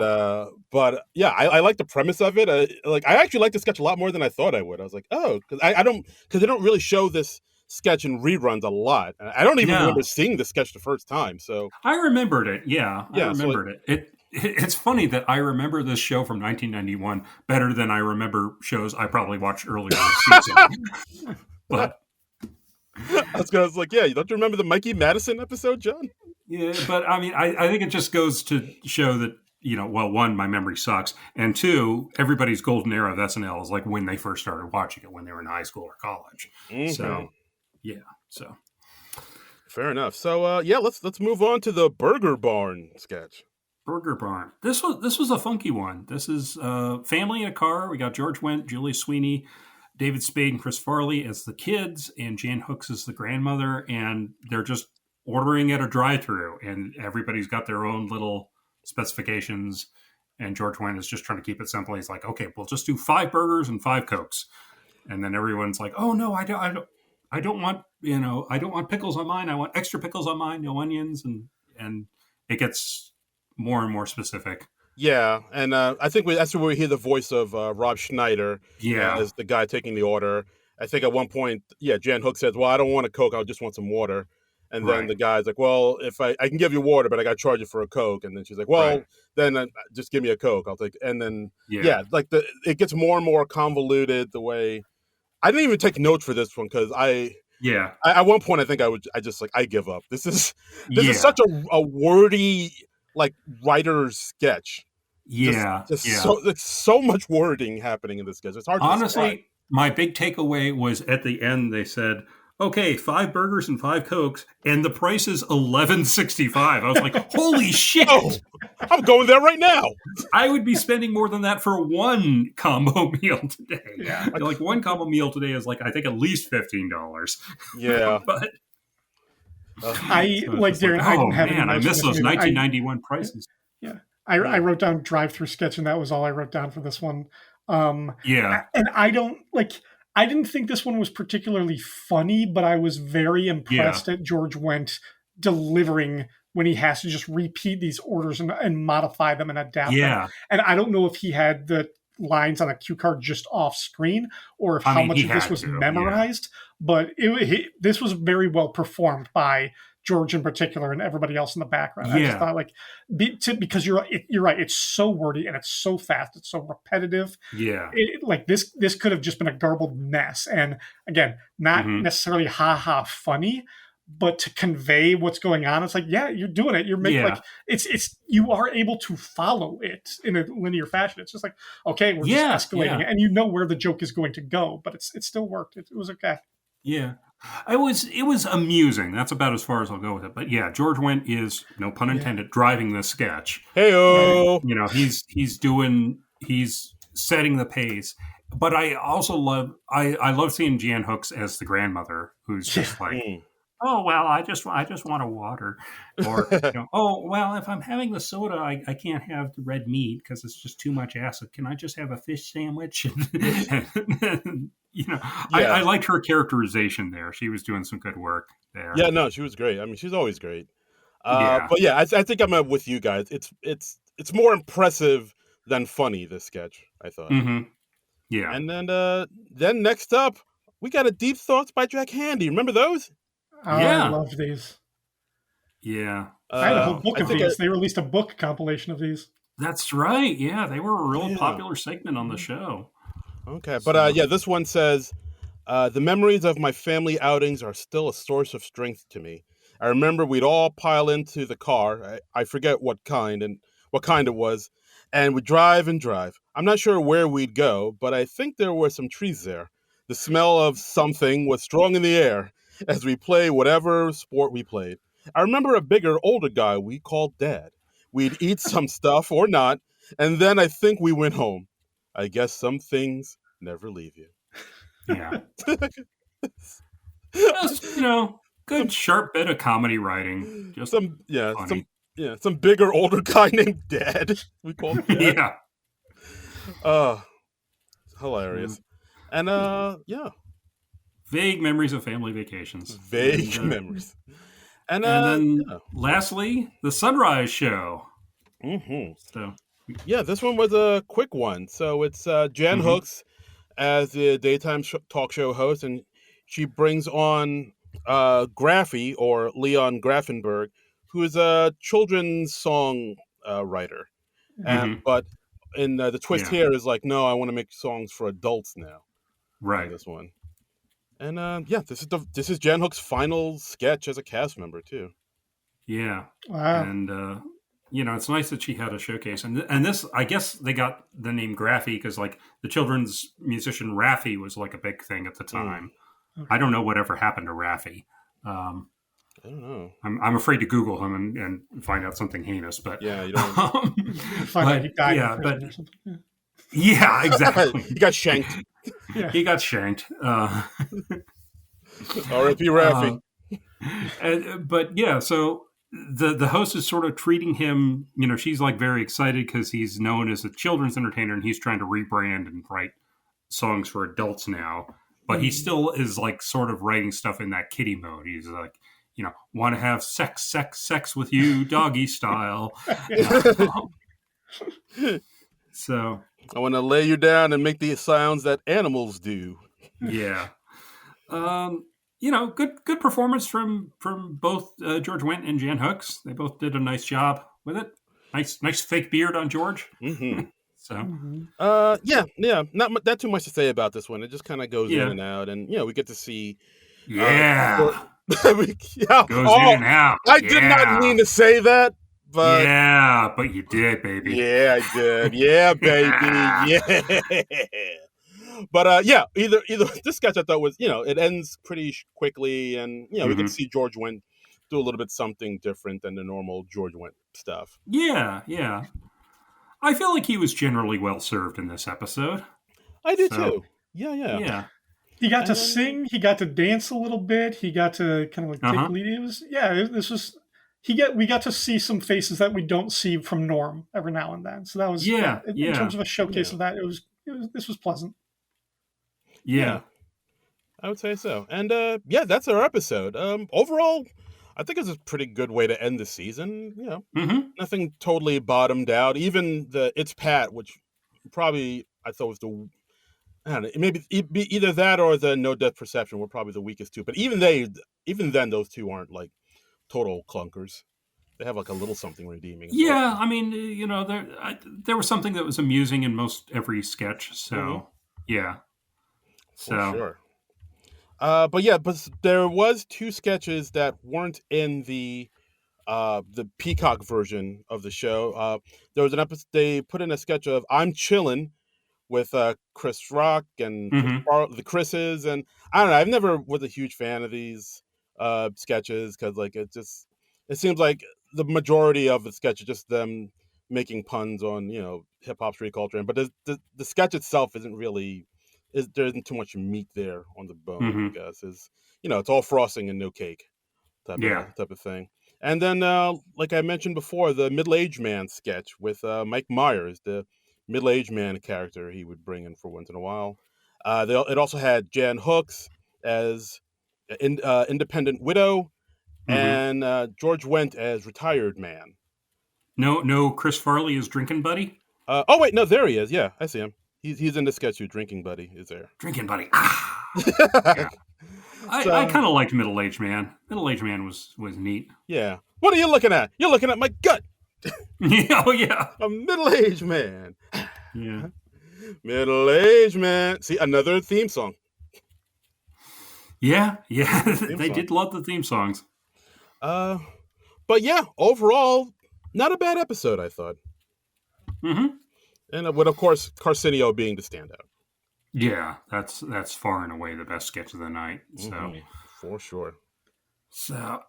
but yeah, I like the premise of it. I actually like the sketch a lot more than I thought I would. I was like, because they don't really show this sketch in reruns a lot. I don't even remember seeing the sketch the first time. So I remembered it. I remembered it. It's funny that I remember this show from 1991 better than I remember shows I probably watched earlier this season. But I was like, don't you remember the Mikey Madison episode, John? Yeah, but I mean, I think it just goes to show that one, my memory sucks, and two, everybody's golden era of SNL is like when they first started watching it, when they were in high school or college. Mm-hmm. So, yeah. So, fair enough. So, let's move on to the Burger Barn sketch. Burger Barn. This was a funky one. This is family in a car. We got George Wendt, Julie Sweeney, David Spade, and Chris Farley as the kids, and Jan Hooks as the grandmother, and they're just ordering at a drive-thru, and everybody's got their own little specifications, and George Wendt is just trying to keep it simple. He's like, okay, we'll just do 5 burgers and 5 Cokes, and then everyone's like, oh no, I don't want I don't want pickles on mine. I want extra pickles on mine, no onions, and it gets more and more specific. Yeah, and I think that's where we hear the voice of Rob Schneider. Yeah, as the guy taking the order. I think at one point, Jan Hooks says, "Well, I don't want a Coke. I just want some water." And then the guy's like, "Well, if I can give you water, but I got to charge you for a Coke." And then she's like, "Well, then just give me a Coke. I'll take." And then it gets more and more convoluted. The way I didn't even take notes for this one because I at one point I think I give up. This is such a wordy like writer's sketch. So much wording happening in this sketch. It's hard to describe. My big takeaway was at the end they said, okay, 5 burgers and 5 Cokes, and the price is $11.65. I was like, holy shit! Oh, I'm going there right now. I would be spending more than that for one combo meal today. Yeah, like one combo meal today is like I think at least $15. Yeah, but I like Darren. I didn't have I missed those 1991 prices. Yeah, I wrote down drive-through sketch, and that was all I wrote down for this one. And I didn't think this one was particularly funny, but I was very impressed at George Wendt delivering when he has to just repeat these orders and modify them and adapt them. And I don't know if he had the lines on a cue card just off screen or if how much of this was memorized, but this was very well performed by George in particular and everybody else in the background. I just thought because you're right. It's so wordy and it's so fast. It's so repetitive. Yeah. This could have just been a garbled mess. And again, not necessarily funny, but to convey what's going on. It's like, you're doing it. You're making you are able to follow it in a linear fashion. It's just like, okay, we're just escalating it. And you know where the joke is going to go, but it still worked. It was okay. Yeah. It was amusing. That's about as far as I'll go with it. But yeah, George Wendt is, no pun intended, driving this sketch. Hey-o! He's setting the pace. But I also love seeing Jan Hooks as the grandmother, who's just like, oh well, I just want a water, or oh well, if I'm having the soda, I can't have the red meat because it's just too much acid. Can I just have a fish sandwich? I liked her characterization there. She was doing some good work there. Yeah, no, she was great. I mean, she's always great. But I think I'm with you guys. It's more impressive than funny, this sketch, I thought. Mm-hmm. Yeah. And then next up, we got a Deep Thoughts by Jack Handy. Remember those? Oh, I love these. Yeah. I had a whole book of these. They released a book compilation of these. That's right. Yeah, they were a real popular segment on the show. Okay, but this one says, the memories of my family outings are still a source of strength to me. I remember we'd all pile into the car. I forget what kind it was, and we'd drive and drive. I'm not sure where we'd go, but I think there were some trees there. The smell of something was strong in the air as we played whatever sport we played. I remember a bigger, older guy we called Dad. We'd eat some stuff or not, and then I think we went home. I guess some things never leave you. Yeah. Good sharp bit of comedy writing. Just some bigger, older guy named Dad. We called Dad. Yeah. Hilarious. And vague memories of family vacations. Vague memories. And then lastly, the Sunrise Show. Mm-hmm. So this one was a quick one. So it's Jan Hooks as the daytime talk show host, and she brings on Graffy, or Leon Graffenberg, who is a children's song writer. But in the twist here is like, no, I want to make songs for adults now. Right. This one. And this is Jan Hooks' final sketch as a cast member too. Yeah. Wow. And it's nice that she had a showcase, and this, I guess they got the name Graffy because like the children's musician Raffi was like a big thing at the time. Okay. I don't know whatever happened to Raffi. I don't know. I'm afraid to Google him and find out something heinous, but yeah, you don't find out he died in prison or something. Yeah, exactly. He got shanked. Yeah. He got shanked. R.I.P. Raffi. But yeah, so the host is sort of treating him, she's like very excited because he's known as a children's entertainer and he's trying to rebrand and write songs for adults now. But he still is like sort of writing stuff in that kiddie mode. He's like, want to have sex with you, doggy style. So I want to lay you down and make the sounds that animals do. Yeah. Good performance from both George Wendt and Jan Hooks. They both did a nice job with it. Nice fake beard on George. Mm-hmm. So, yeah, not too much to say about this one. It just kind of goes in and out, and we get to see. Goes in and out. I did not mean to say that, but but you did, baby. Yeah, I did. Yeah, baby. Yeah. But either this sketch I thought was it ends pretty quickly, and we can see George Wendt do a little bit something different than the normal George Wendt stuff. Yeah. I feel like he was generally well served in this episode. I do too. Yeah. He got to sing. He got to dance a little bit. He got to kind of like take lead. It was this was. We got to see some faces that we don't see from Norm every now and then. So that was in terms of a showcase of that. This was pleasant. Yeah, I would say so. And that's our episode. Overall, I think it's a pretty good way to end the season. Nothing totally bottomed out. Even the It's Pat, which probably I thought was I don't know, maybe either that or the No Death Perception were probably the weakest two. But even then, those two aren't like total clunkers. They have like a little something redeeming. Yeah, I mean, there was something that was amusing in most every sketch. So yeah. For sure. But there was two sketches that weren't in the Peacock version of the show. There was an episode they put in a sketch of I'm Chillin' with Chris Rock and the Chris's, and I don't know. I've never was a huge fan of these sketches because like it seems like the majority of the sketch is just them making puns on hip hop street culture, but the sketch itself isn't really. There isn't too much meat there on the bone, I guess. It's all frosting and no cake type of thing. And then, like I mentioned before, the middle-aged man sketch with Mike Myers, the middle-aged man character he would bring in for once in a while. It also had Jan Hooks as independent widow and George Wendt as retired man. No, Chris Farley is drinking buddy? Oh, wait, no, there he is. Yeah, I see him. He's in the sketch too. Drinking buddy is there. Drinking buddy. Yeah. I kind of liked Middle-Aged Man. Middle-Aged Man was neat. Yeah. What are you looking at? You're looking at my gut. Oh, yeah. A middle-aged man. Yeah. Middle-aged man. See, another theme song. Yeah. They did love the theme songs. But yeah, overall, not a bad episode, I thought. And with, of course, Carcinio being the standout. Yeah, that's far and away the best sketch of the night. So for sure. So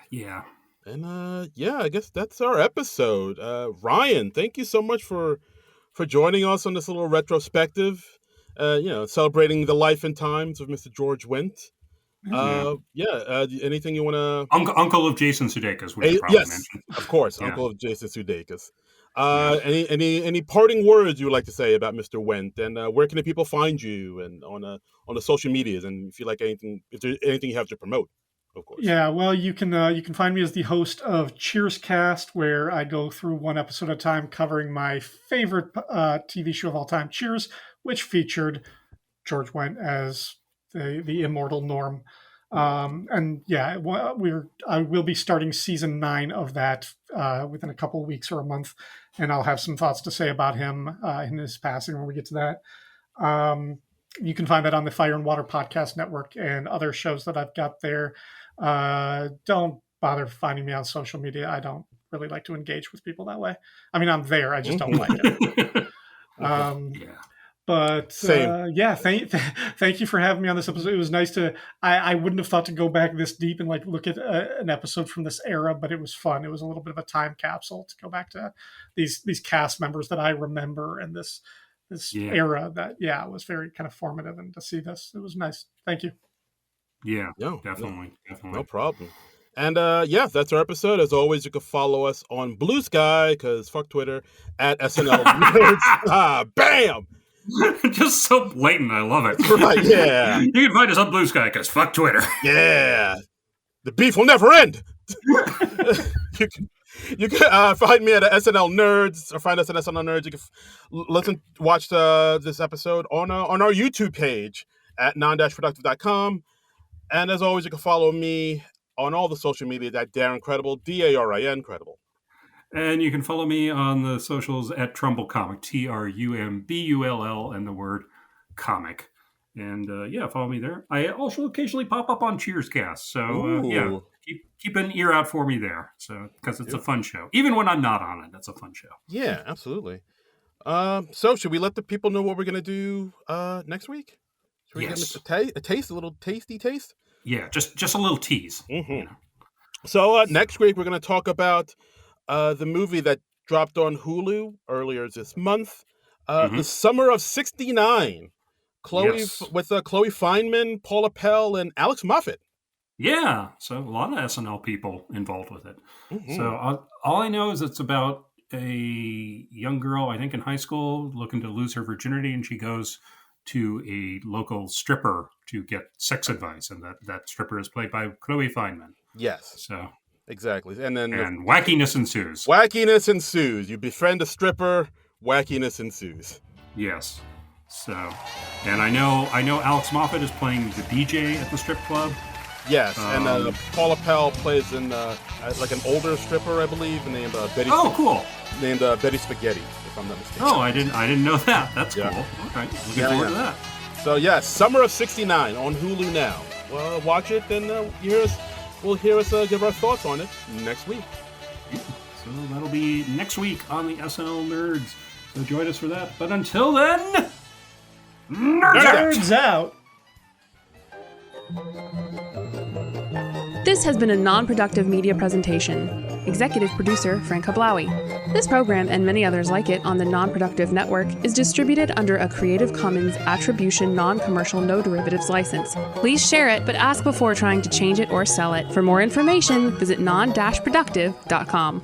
yeah. And I guess that's our episode. Ryan, thank you so much for joining us on this little retrospective. Celebrating the life and times of Mr. George Wendt. Anything you want to? Uncle of Jason Sudeikis, which you probably mentioned. Of course, Uncle of Jason Sudeikis. Any parting words you would like to say about Mr. Wendt, and where can the people find you, and on the social medias, and if you like anything, if there's anything you have to promote, of course. Yeah, well, you can find me as the host of Cheers Cast, where I go through one episode at a time covering my favorite TV show of all time, Cheers, which featured George Wendt as the immortal Norm. I will be starting season 9 of that within a couple of weeks or a month, and I'll have some thoughts to say about him in his passing when we get to that. You can find that on the Fire and Water Podcast Network and other shows that I've got there. Don't bother finding me on social media. I don't really like to engage with people that way. I mean, I'm there. I just don't like it. But thank you for having me on this episode. It was nice to. I wouldn't have thought to go back this deep and like look at an episode from this era, but it was fun. It was a little bit of a time capsule to go back to these cast members that I remember and this era that was very kind of formative. And to see this, it was nice. Thank you. Yeah, definitely. No problem. And that's our episode. As always, you can follow us on Blue Sky, because fuck Twitter, at SNL Nerds. Bam! Just so blatant. I love it. Right, yeah. You can find us on Blue Sky, because fuck Twitter. Yeah. The beef will never end. You can find me at SNL Nerds, or find us at SNL Nerds. You can watch this episode on our YouTube page at Non-Productive.com. And as always, you can follow me on all the social media at Darren Credible, DARIN Credible. And you can follow me on the socials at Trumbull Comic, TRUMBULL, and the word comic. And follow me there. I also occasionally pop up on Cheerscast. So keep an ear out for me there. So because it's a fun show. Even when I'm not on it, it's a fun show. Yeah, absolutely. So should we let the people know what we're going to do next week? Should we give them a little tasty taste? Yeah, just a little tease. Mm-hmm. You know. So next week we're going to talk about the movie that dropped on Hulu earlier this month, The Summer of +69. With Chloe Fineman, Paula Pell, and Alex Moffat. Yeah, so a lot of SNL people involved with it. Mm-hmm. So all I know is it's about a young girl, I think in high school, looking to lose her virginity, and she goes to a local stripper to get sex advice, and that stripper is played by Chloe Fineman. Yes. So exactly, and wackiness ensues. Wackiness ensues. You befriend a stripper, wackiness ensues. Yes. So, and I know Alex Moffat is playing the DJ at the strip club. Yes, and Paula Pell plays in like an older stripper, I believe, named Betty. Oh, cool. Named Betty Spaghetti, if I'm not mistaken. Oh, I didn't know that. That's cool. Okay, looking forward to that. So Summer of '69 on Hulu now. Well, watch it, and we'll hear us give our thoughts on it next week. So that'll be next week on the SNL Nerds. So join us for that. But until then, Nerds out. This has been a non-productive media presentation. Executive producer, Frank Hablawi. This program and many others like it on the Non-Productive Network is distributed under a Creative Commons Attribution Non-Commercial No Derivatives license. Please share it, but ask before trying to change it or sell it. For more information, visit non-productive.com.